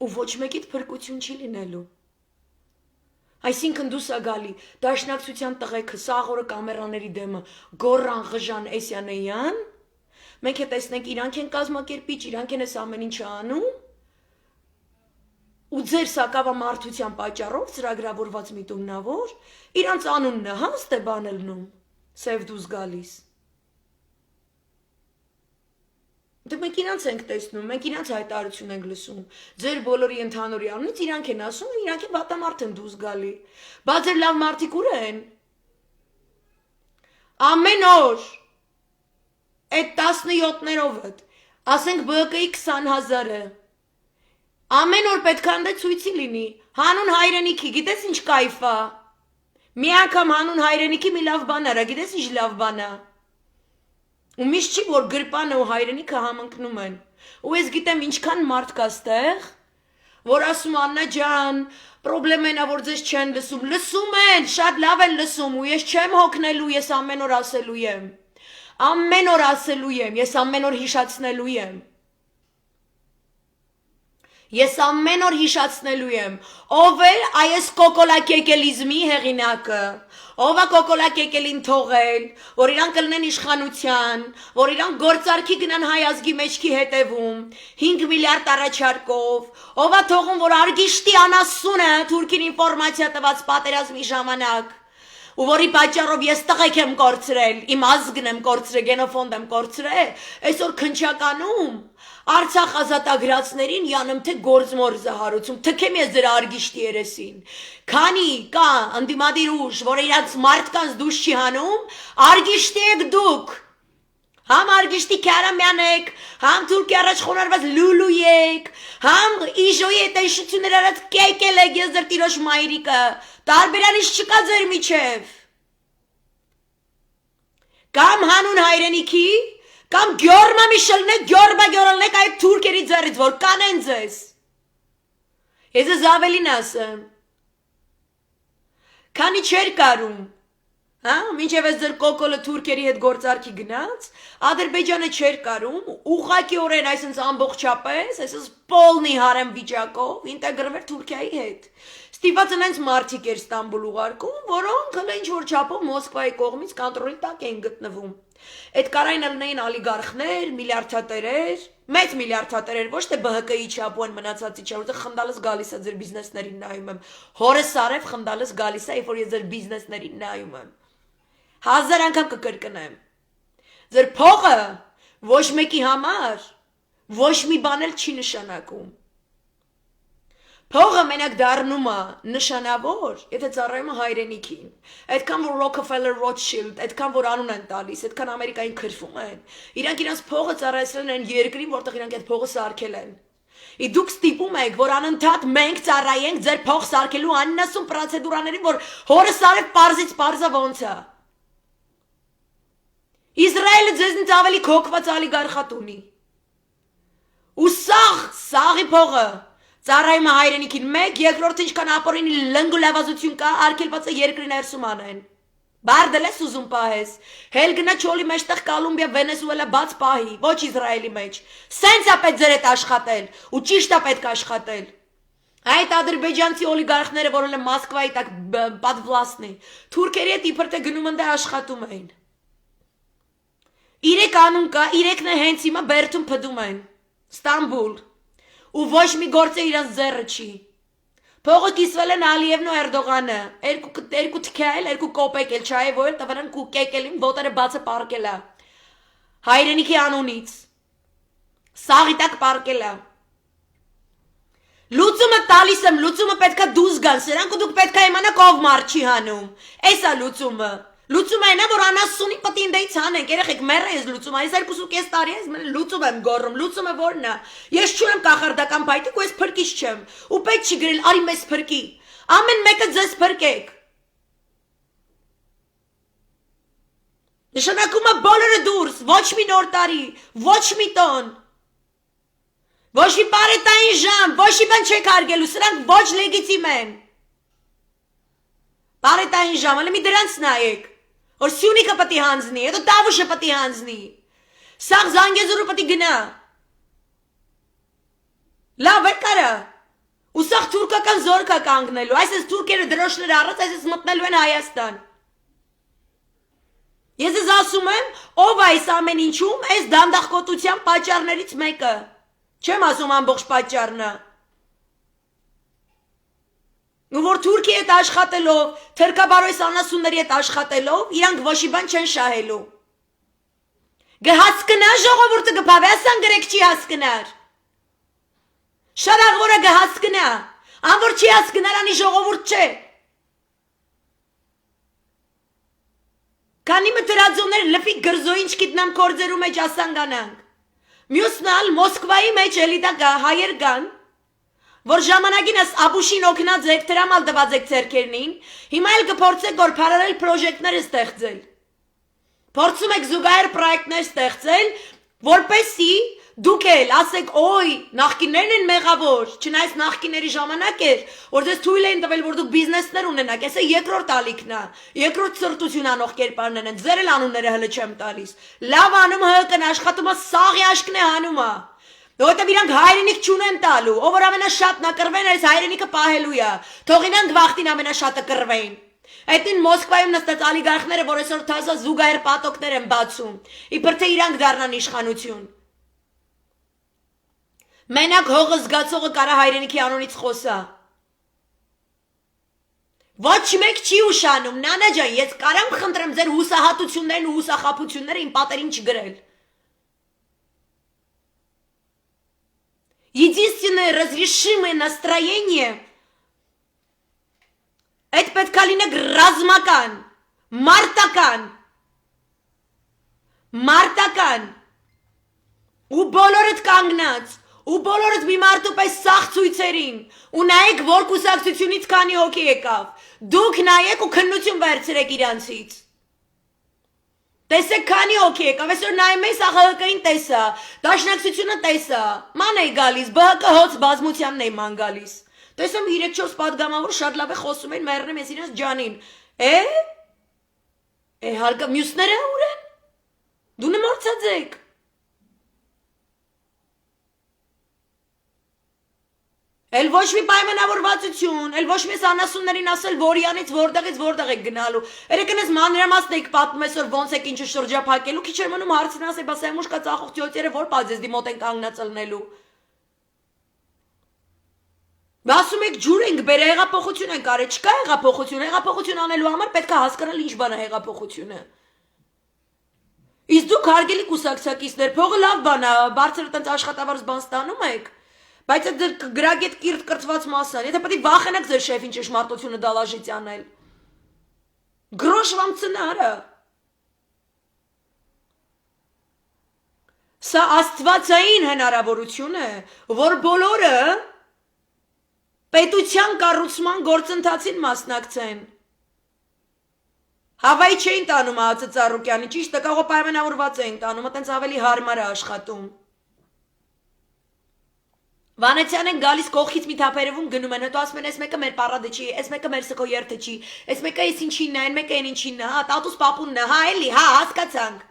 Ու ոչ մեկիդ փրկություն չի լինելու։ Այսինքն դուս ա գալի, դաշնակցության տղեկը, սաղ օրը կամերաների դեմը, գորան, ղժան, Էսյանեյան, մենք է տեսնենք իրանք են կազմակերպիչ, իրանք են այս ամեն ինչը անում, ու ձեր սակավամարդության պատճառով ծրագրավորված միտումնավոր, իրանց անունն հաստ է բան լնում, սև դուս գալիս։ Դե մենք իրանց ենք տեսնում, մենք իրանց հայտարարություն ենք լսում, ձեր բոլորի ընդհանուրի անունից իրանք են ասում, իրանք են վատամարդ են դուս գալի, բա ձեր լավ մարդիկ ուր են։ Ամեն օր, այդ 17-ներովդ, ասենք ԲԿ-ի 20,000-ը, ամեն օր պետք է անդե ցույցի լինի, հանուն հայրենիքի, գիտես ինչ կայֆ է, մի անգամ հանուն հայրենիքի մի լավ բան արա, գիտես ինչ լավ բան է, ու միշտ չի, որ գրպանը ու հայրենիքը համընկնում են, ու ես գիտեմ ինչքան մարդ կա ստեղ, որ ասում Աննա ջան, պրոբլեմն է, որ ձեզ չեն լսում են, շատ լավ են լսում, ու ես չեմ հոգնելու, ես ամեն օր ասելու եմ, ամեն օր ասելու եմ, ես ամեն օր հիշացնելու եմ։ Ես ամեն օր հիշացնելու եմ, ով է այս կոկոլակեկելիզմի հեղինակը, ով է կոկոլակեկելին թողել, որ իրան կլնեն իշխանության, որ իրան գործարքի գնան հայ ազգի մեջքի հետևում, 5 միլիարդ առաջարկով, ով է թողում, որ արգիշտի անասունը թուրքին ինֆորմացիա տված պատերազմի ժամանակ, ու որի պատճառով ես տղեկ եմ կորցրել, իմ ազգն եմ կորցրել, գենոֆոնդ եմ կորցրել, այսօր քնչականում Արցախ ազատագրածներին յանեմ թե գործմորզը հարուցում, թքեմ ես ձեր արգիշտի երեսին, քանի կա ընդդիմադիր ուժ, որ իրաց մարդկանց դուշ չի հանում, արգիշտի եք դուք, համ արգիշտի Քարամյան եք, համ Թուրքիա առաջ խոնարհված լուլու եք, համ իժոյի հետայշություններ արած կեկել եք ես ձեր տիրոջ մայրիկը, տարբերանիշ չկա ձեր միջև, կամ հանուն հայրենիքի, կամ գյորմա միշլնեք, գյորմա գյորալնեք այդ թուրքերի ձեռից, որ կանեն ձեզ, ես ես ավելին ասեմ, քանի չեր կարում, մինչև ես ձեր կոկոլը թուրքերի հետ գործարքի գնաց, Ադրբեջանը չեր կարում, ուղղակի օրեն այսինց ամբողջապես, այսինց պոլնի հարեմ վիճակով, ինտեգրվել Թուրքիայի հետ, ստիպված ընենց մարդիկ էր Ստամբուլ ուղարկում, որոնք հլը ինչ-որ չափով Մոսկվայի կողմից կոնտրոլի տակ էին գտնվում, այդ կարային ելնեին ալիգարխներ, միլիարդատերեր, մեծ միլիարդատերեր, ոչ թե ԲՀԿ-ի չափ ու են մնացածի չափ, որտեղ խնդալս գալիս է ձեր բիզնեսներին նայում եմ, հորս արև խնդալս գալիս է, երբ որ ես ձեր բիզնեսներին նայում եմ, 1000 անգամ կկրկնեմ, ձեր փողը ոչ մեկի համար, ոչ մի բան էլ չի նշանակում, փողը մենակ դառնում է նշանավոր, եթե ծառայում է հայրենիքին, այդքան որ Rockefeller Rothschild, այդքան որ անուն են տալիս, այդքան Ամերիկային քրվում են, իրանք իրանց փողը ծառայեցրել են երկրին, որտեղ իրանք այդ փողը սարքել են, դուք ստիպում եք, որ անընդհատ մենք ծառայենք ձեր փող սարքելու աննասուն պրոցեդուրաներին, որ հորս արև պարզից պարզը ոնց է, Իսրայելը ձեզնից ավելի քոքված ալիգարխատ ունի, ու սաղի փողը, ծառայում է հայրենիքին մեկ, երկրորդ ինչքան ապորինի լնգու լավազություն կա, արգելված է երկրի ներսում անեն, բարդել ես ուզում պահես, հել գնա չոլի մեջտեղ Կոլումբիա, Վենեսուելա բաց պահի, ոչ Իսրայելի մեջ, սենց է պետք ձեր հետ աշխատել, ու ճիշտ է պետք աշխատել, այդ ադրբեջանցի օլիգարխները, որ են Մոսկվայի տակ պատվլասնի, թուրքերի հետ իբր թե գնում են դե աշխատում էին, իրեք անուն կա, իրեկն է հենց հիմա բերդում պդում են, Ստամբուլ, ու ոչ մի գործ է իրանց ձեռը չի, փողը կիսվել են Ալիևն ու Էրդողանը, երկու թքայել, երկու կոպեկ էլ չայևոյել, տվրան կու կեկելին, ոտերը բացը պարկել է, հայրենիքի անունից, սաղի տակ պարկել է, լուծումը տալիս եմ, լուծումը պետքա դուզ գան, սրանք ու դուք պետքա իմանաք ով մարդ չի հանում, էս է լուծումը, լուծում այնա, որ անասունի պտինդեից հանենք, երեխեք մերը ես լուծում, այս 2.5 տարի ես լուծում եմ գորում, լուծումը որն է, ես չունեմ կախարդական պայթիկ ու ես փրկիչ չեմ, ու պետք չի գրել, արի մեզ փրկի, ամեն մեկը ձեզ փրկեք, նշանակում է բոլորը դուրս, ոչ մի նոր տարի, ոչ մի տոն, ոչ մի պարետային ժամ, ոչ մի բան չեք հարգելու, սրանք ոչ լեգիտիմ են, պարետային ժամ, հələ մի դրանց նայեք, որ Սյունիքը պտի հանձնի, հետո Տավուշը պտի հանձնի, սաղ Զանգեզուրը պտի գնա, լավ էր կարա, ու սաղ թուրքական զորքա կանգնելու, այսպես թուրքերը դրոշները առած, այսպես մտնելու են Հայաստան, ես ես ասում եմ, ով այս ամեն ինչում, այս դանդաղկոտության պատճառներից մեկը, չեմ ասում ամբողջ պատճառնը, ու որ Թուրքի հետ աշխատելով, թրքաբարոյս անասունների հետ աշխատելով, իրանք ոչ մի բան չեն շահելու, գհասկնա ժողովուրդը գպավե, ասան գրեք չի հասկնար, շարաղ որը գհասկնա, անվոր չի հասկնար, անի ժողովուրդ չէ, քանի մտրածոներ լպի գրզոյին չգիտնամ կորձերու մեջ ասան գանանք, մյուսնալ Մոսկվայի մեջ էլիտա գա, հայեր գան, որ ժամանակին ես աբուշին օգնած եք, տրամալ տված եք ձերքերնին, հիմա էլ կփորձեք որ parallel պրոժեկտներ ստեղծել, փորձում եք զուգահեռ պրոյեկտներ ստեղծել, որպեսի դուք էլ ասեք, օй, նախկիններն են մեղավոր, չնայած նախկիների ժամանակ էր, որ ձեզ թույլ էին տվել, որ դուք բիզնեսներ ունենաք, այսը երկրորդ ալիքն է, երկրորդ սրտություն անող կերպարներն են, ձեր էլ անունները հələ չեմ տալիս, լավ անում ՀԿ-ն աշխատում է, սաղի աշկն է հանում է, որովհետև իրանք հայրենիք չունեն տալու, ով որ ամենաշատն է կռվեն, այս հայրենիքը պահելու է, թող իրանք վախտին ամենաշատը կռվեն, այդին Մոսկվայում նստած ալիգարխները, որ այսօր թազա զուգահեռ պատոկներ են բացում, իբր թե իրանք դառնան իշխանություն, մենակ հողը զգացողը կարա հայրենիքի անունից խոսա, Ոչ մեկ չի ուշանում, Նանա ջան, ես կարամ խնդրեմ ձեր հուսահատություններն ու հուսախաբությունները իմ պատերին չգրել։ Единственное разрешимое настроение это պետք է լինեք ռազմական, մարտական, ու բոլորդ կանգնած, ու բոլորդ մի մարդու պես սաղ ցույցերին, ու նայեք որ կուսակցությունից քանի հոգի եկավ, դուք նայեք ու քննություն վերցրեք իրանցից։ Տեսեք քանի հոգի եկավ, այսօր նայում ես ԱԽՀԿ-ին տեսա, Դաշնակցությունը տեսա, ման էի գալիս, ԲՀԿ հոց բազմությանն էի ման գալիս։ Տեսում 3-4 պատգամավոր շատ լավ է խոսում են, մեռնում ես իրենց ջանին։ Հարկա մյուսները ուր են։ Դու նմորցած եք։ Էլ ոչ մի պայմանավորվածություն, էլ ոչ մի անասուններին ասել որյանից որտեղ եք գնալու։ Երեքնես մանրամասն եք պատմում այսօր ոնց եք ինչը շրջափակելու, քիչ էր մնում հարցն ասել, բաս այմուշկա ծախող տյոտերը որ պազեզդի մոտ են կանգնած ելնելու։ Ասում եք ջուր ենք բեր հեղափոխություն ենք արել, չկա հեղափոխություն անելու համար պետք է հասկանալ ինչ բան է հեղափոխությունը։ Իսկ դուք հարգելի կուսակցակիցներ, փողը լավ բան է, բարձր տենց աշխատավարձ բան ստանում եք, բայց այդ ձեր գրագետ կիրթ կրթված մասան, եթե պետք է վախենաք ձեր շեֆին ճշմարտությունը դալաժից անել։ Գրոշ вам ծնարը։ Սա աստվածային հնարավորություն է, որ բոլորը պետության կառուցման գործընթացին մասնակցեն։ Հավայի չէին տանում Ա.Ծ. Ծառուկյանի, ճիշտ է, կարող պայմանավորված էին տանում, այտենց ավելի հարմար է աշխատում։ Վանեցյան են գալիս կողքից մի թափերևում գնում են, հետո ասում են, այս մեկը մեր պարադը չի, այս մեկը մեր սքոյերթը չի, այս մեկը այս ինչինն է, այն մեկը այն ինչինն է, հա, տատուս պապունն է, հա, էլի, հա, հասկացանք։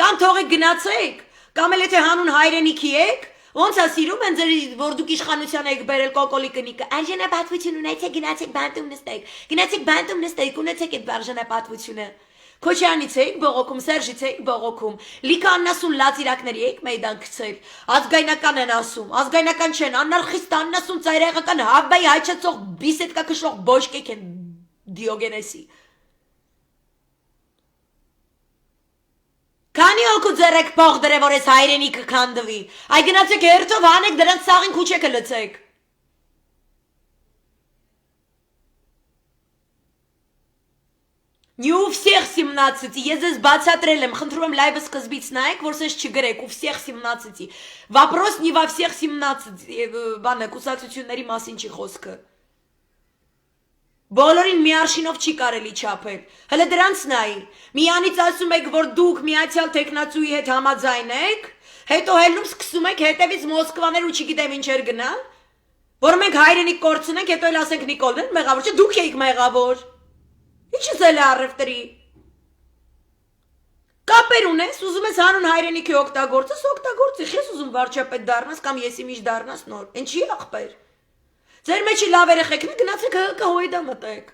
Կամ թողեք գնացեք, կամ էլ եթե հանուն հայրենիքի եք, ոնց է սիրում են ձեր, որ դուք իշխանության եք բերել կոկոլի կնիկը, արժանապատվություն ունեցեք, գնացեք բանտում նստեք, ունեցեք այդ արժանապատվությունը։ Քոչյանից էիք բողոքում, Սերժից էիք բողոքում, լիքը աննասուն լացիրակների էիք մեյդան գցել, ազգայնական են ասում, ազգայնական չեն, անարխիստ աննասուն ծայրահեղական հավայի հայչացող բիսետկա քշող բոշկեք են Դիոգենեսի։ Քանի օգու ձեռեք փող դրե, որ ես հայրենիքը քանդվի, այ գնացեք հերթով հանեք դրանց սաղին քուչեքը լցեք։ Не у всех 17, ես ես բացատրել եմ, խնդրում եմ լայվը սկզբից նայեք, որ սենց չգրեք, у всех 17, вопрос не во всех 17, բանը, կուսակցությունների մասին չի խոսքը։ Բոլորին մի արշինով չի կարելի չափել, հլը դրանց նայի, միանից ասում եք, որ դուք միացյալ թեկնածուի հետ համաձայն եք, հետո հելնում սկսում եք հետևից Մոսկվաներ ու չգիտեմ ինչեր գնալ, որ մենք հայրենիք կորցնենք, հետո էլ ասենք Նիկոլն մեղավոր չէ, դուք էիք մեղավոր, ինչս էլ է առևտրի, կապեր ունես, ուզում ես հանուն հայրենիքի օգտագործես, ես ուզում վարչապետ դառնաս կամ եսիմիջ դառնաս նոր, ինչի աղբեր, ձեր մեջի լավ երեխեքն է գնացեք ՀՀԿ հոյդա մտեք,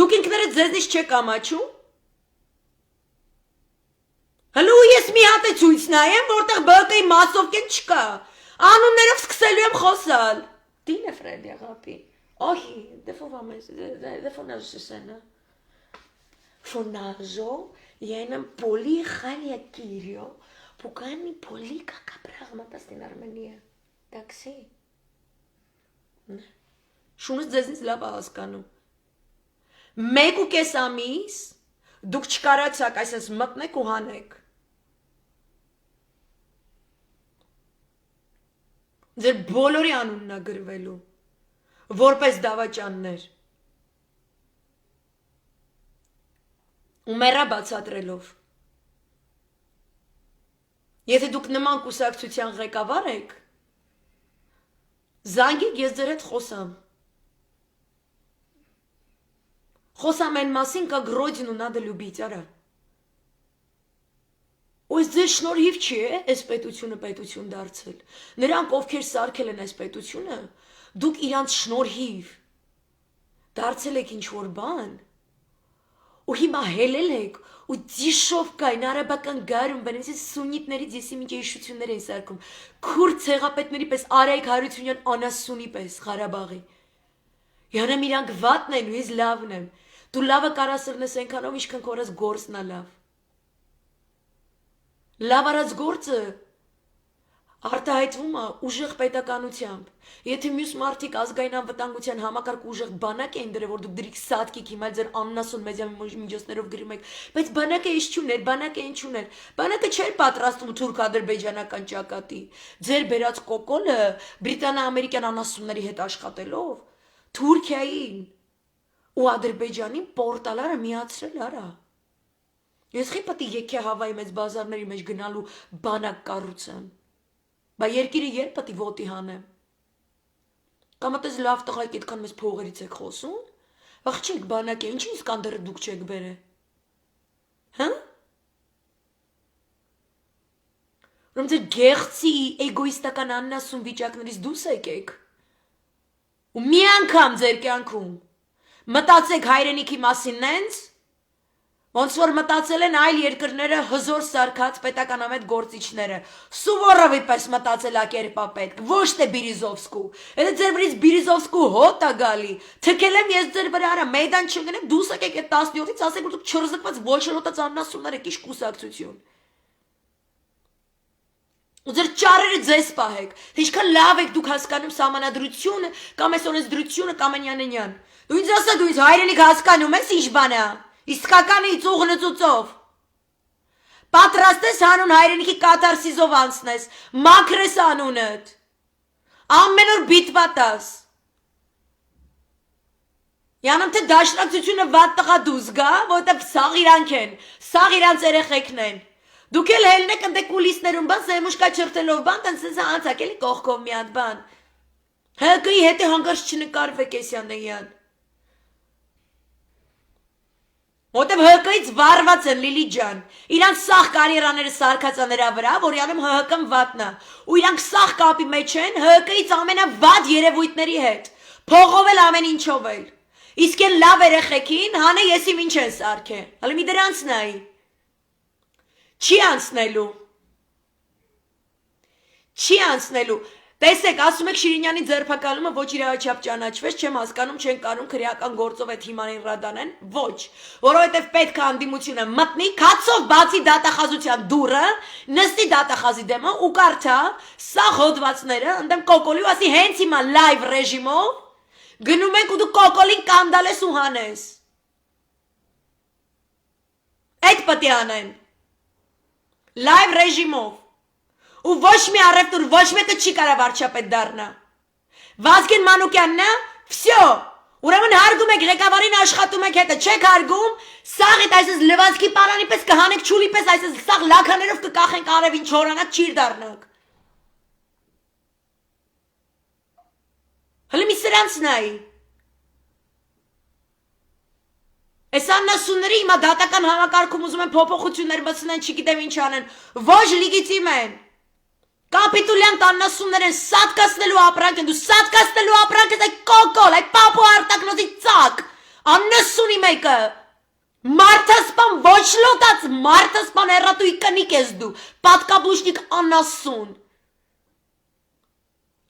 դուք ինքներդ ձեզնից չեք ամաչում, հլու ես մի հատ է ցույց նայեմ, որտեղ ԲՀԿ-ի մասովկեն չկա, անուններով սկսելու եմ խոսալ, դին է Ֆրեդի աղապի, ой, de фонажо сена. Фонажо, я нам поли халия кирио, пукани поли кака прагмата στην Արմենիա. Εντάξει. Շունս ձեզնից լավ հասկանում. 1.5 ամիս դուք չկարացաք այսպես մտնեք ու հանեք. Ձեր բոլորի անունն է գրվելու. Որպես դավաճաններ ու մեռա բացատրելով եթե դուք նման կուսակցության ղեկավար եք զանգեք ես ձեր հետ խոսամ այն մասին как родину надо любить արա Ось ձեր շնորհիվ չի է այս պետությունը պետություն դարձել նրանք ովքեր սարքել են այս պետությունը Դուք իրանց շնորհիվ դարձել եք ինչ-որ բան, ու հիմա հելել եք ու դիշով կային արաբական գարում բանից սուննիտներից եսի մինչ իշխություններ են սարքում քուրդ ցեղապետների պես Արայք Հարությունյան անասունի պես Ղարաբաղի Յանեմ իրանք վատն են ու ես լավն եմ դու լավը կարաս լնես այնքանով ինչքան քորս գործն է լավ արած գործը արտահայտվում է ուժեղ պետականությամբ եթե մյուս մարդիկ ազգային անվտանգության համակարգ ուժեղ բանակ էին դրել որ դուք դրիք սատկիկ հիմա ձեր աննասուն մեդիա միջոցներով գրում եք բայց բանակը ինչ չուներ բանակը ինչ ուներ բանակը չէր պատրաստում թուրք-ադրբեջանական ճակատի ձեր բերած կոկոլը բրիտանա-ամերիկյան անասունների հետ աշխատելով Թուրքիային ու Ադրբեջանին պորտալարը միացրել արա ես խի պետք է եկե Հավայի մեծ բազարների մեջ գնալու բանակ կառուցեմ Բա երկիրը երբ պետք է ոտի հանեմ Կամ այդպես լավ տղայք այդքան մեզ փողերից եք խոսում Աղջիկ բանակ է ինչի Իսկանդերը դուք չեք բերել Հա Ուրեմն ձեր գեղցի էգոիստական աննասուն վիճակներից դուրս եկեք ու մի անգամ ձեր կյանքում մտածեք հայրենիքի մասին նենց Ոնց որ մտածել են այլ երկրները հզոր սարքած պետականամետ գործիչները Սուվորովի պես մտածելակերպա պետք ոչ թե Բիրիզովսկու Եթե ձեր վրից Բիրիզովսկու հոտ է գալի թքել եմ ես ձեր վրա արա մեյդան չընկնեք դուս եկեք այդ 17-ից ասեք որ դուք չրզկված ոչրոտած աննասուններ եք իշ կուսակցություն Ու ձեր ճարերը ձեզ պահեք թե ինչքան լավ եք դուք հասկանում սահմանադրությունը կամ այս օրենսդրությունը կամ անյանենյան Դու ինձ ասա դու ինձ հայրենիք հասկանում ես ինչ բան է Իսկականից ուղնծուծով Պատրաստ ես հանուն հայրենիքի կաթարսիզով անցնես Մաքրես անունդ Ամեն օր բիտվատաս Յանում թե դաշնակցությունը վատ տղա դուզ գա Որտև սաղ իրանք են Սաղ իրանց երեխեքն են Դուք էլ հելնեք ընդ կուլիսներում բան Զեմուշկա չրտելով բան Տենց անցակ էլի կողքով մի հատ բան ՀԿ-ի հետ հանգարց չնկարվեք Էսյանեյան Որտև ՀԿ-ից վարված են Լիլի ջան, իրանք սաղ կարիերաները սարքած է նրա վրա, որ յանում ՀՀԿ-ն վատնա, ու իրանք սաղ կապի մեջ են ՀԿ-ից ամենավատ երևույթների հետ, փողով էլ ամեն ինչով էլ, իսկ են լավ երեխեքին հանե եսիմ ինչ են սարքե, հալի մի դրանց նայի, չի անցնելու, Տեսեք, ասում եք Շիրինյանի ձերբակալումը ոչ իրավաչափ ճանաչվեց, չեմ հասկանում, չեն կարում քրեական գործով այդ հիմանին ռադանեն, ոչ, որովհետև պետք է անդիմությունը մտնի, քացով բացի դատախազության դուռը, նստի դատախազի դեմը ու կարդա, սա հոդվածները, ընդեմ կոկոլի ու ասի հենց հիմա լայվ ռեժիմով, գնում ենք ու դու կոկոլին կանդալես ու հանես։ Այդ պետք է անեն։ Լայվ ռեժիմով։ Ու ոչ մի առևտուր, ոչ մեկը չի կարա վարչապետ դառնա։ Վազգեն Մանուկյանն է, վсё։ Ուրեմն հարգում եք ղեկավարին աշխատում եք հետը, չեք հարգում, սաղիդ այսպես լվացքի պարանի պես կհանեք չուլի պես այսպես սաղ լաքաներով կկախենք արևին չորանակ չիր դառնաք։ Հələ մի սրանց նայի։ Այս աննասունները հիմա դատական համակարգում ուզում են փոփոխություններ մտցնեն, չգիտեմ ինչ անեն, ոչ լիգիտիմ են։ Կապիտուլյան տաննասուններ են սատկացնելու ապրանք են, դու սատկացնելու ապրանք ես այդ կոկոլ, այդ պապու արտակնոցի ծակ, աննասունի մեկը, մարդասպան ոչ լոտած, մարդասպան էրատույի կնիկ ես դու, պատկաբուշնիկ աննասուն,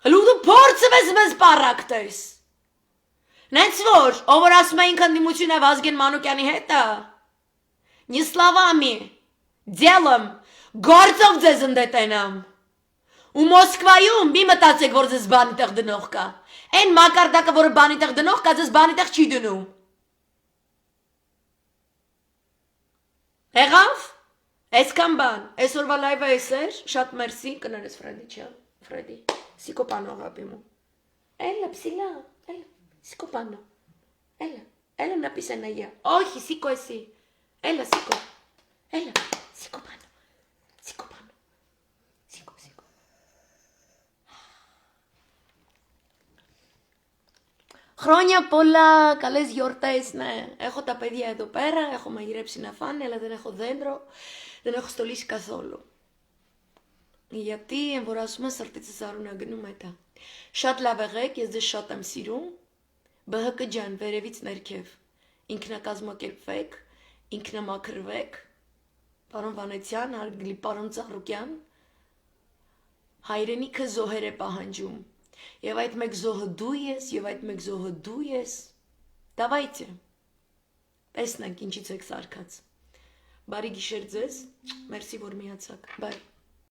հլու դու փորձև ես մեզ պարակտես, նենց որ, ով որ ասում է ինքն դիմություն է Վազգեն Մանուկյանի հետը, նի սլավամի, դելում, գործով ձեզ ընդետենամ, ու Մոսկվայում մի մտածեք, որ ձեզ բանի տեղ դնող կա, են մակարդակը, որը բանի տեղ դնող կա, ձեզ բանի տեղ չի դնում, հեղավ, այսքան բան, այսօրվա լայվը ես էր, շատ մերսի, կներես Ֆրեդի չա, Ֆրեդի, սիկո պանո աղապիմու, էլը, պսիլա, էլը, Սիկո պանո, էլը написано я, όχι, սիկո էսի, էլը, սիկո, էլը, սիկո պանո, սիկո պանո, սիկո, սիկո, Χρόνια πολλά, καλές γιορτές, ναι, έχω τα παιδιά εδώ πέρα, έχω μαγειρέψει να φάνε, αλλά δεν έχω δέντρο, δεν έχω στολίσει καθόλου. Γιατί εμβοράσουμε սրտիցս արուն ագնում էտա, շատ լավ եղեք, ես ձեզ շատ եմ սիրում, ԲՀԿ ջան, վերևից ներքև, ինքնակազմակերպվեք, ինքնամաքրվեք, պարոն Վանեցյան, հարգելի պարոն Ծառուկյան, հայրենիքը զոհեր է պահանջում, եւ այդ մեկ զոհը դու ես, եւ այդ մեկ զոհը դու ես, давайте, տեսնենք ինչից եք սարքած, բարի գիշեր ձեզ, մերսի որ միացաք, բայ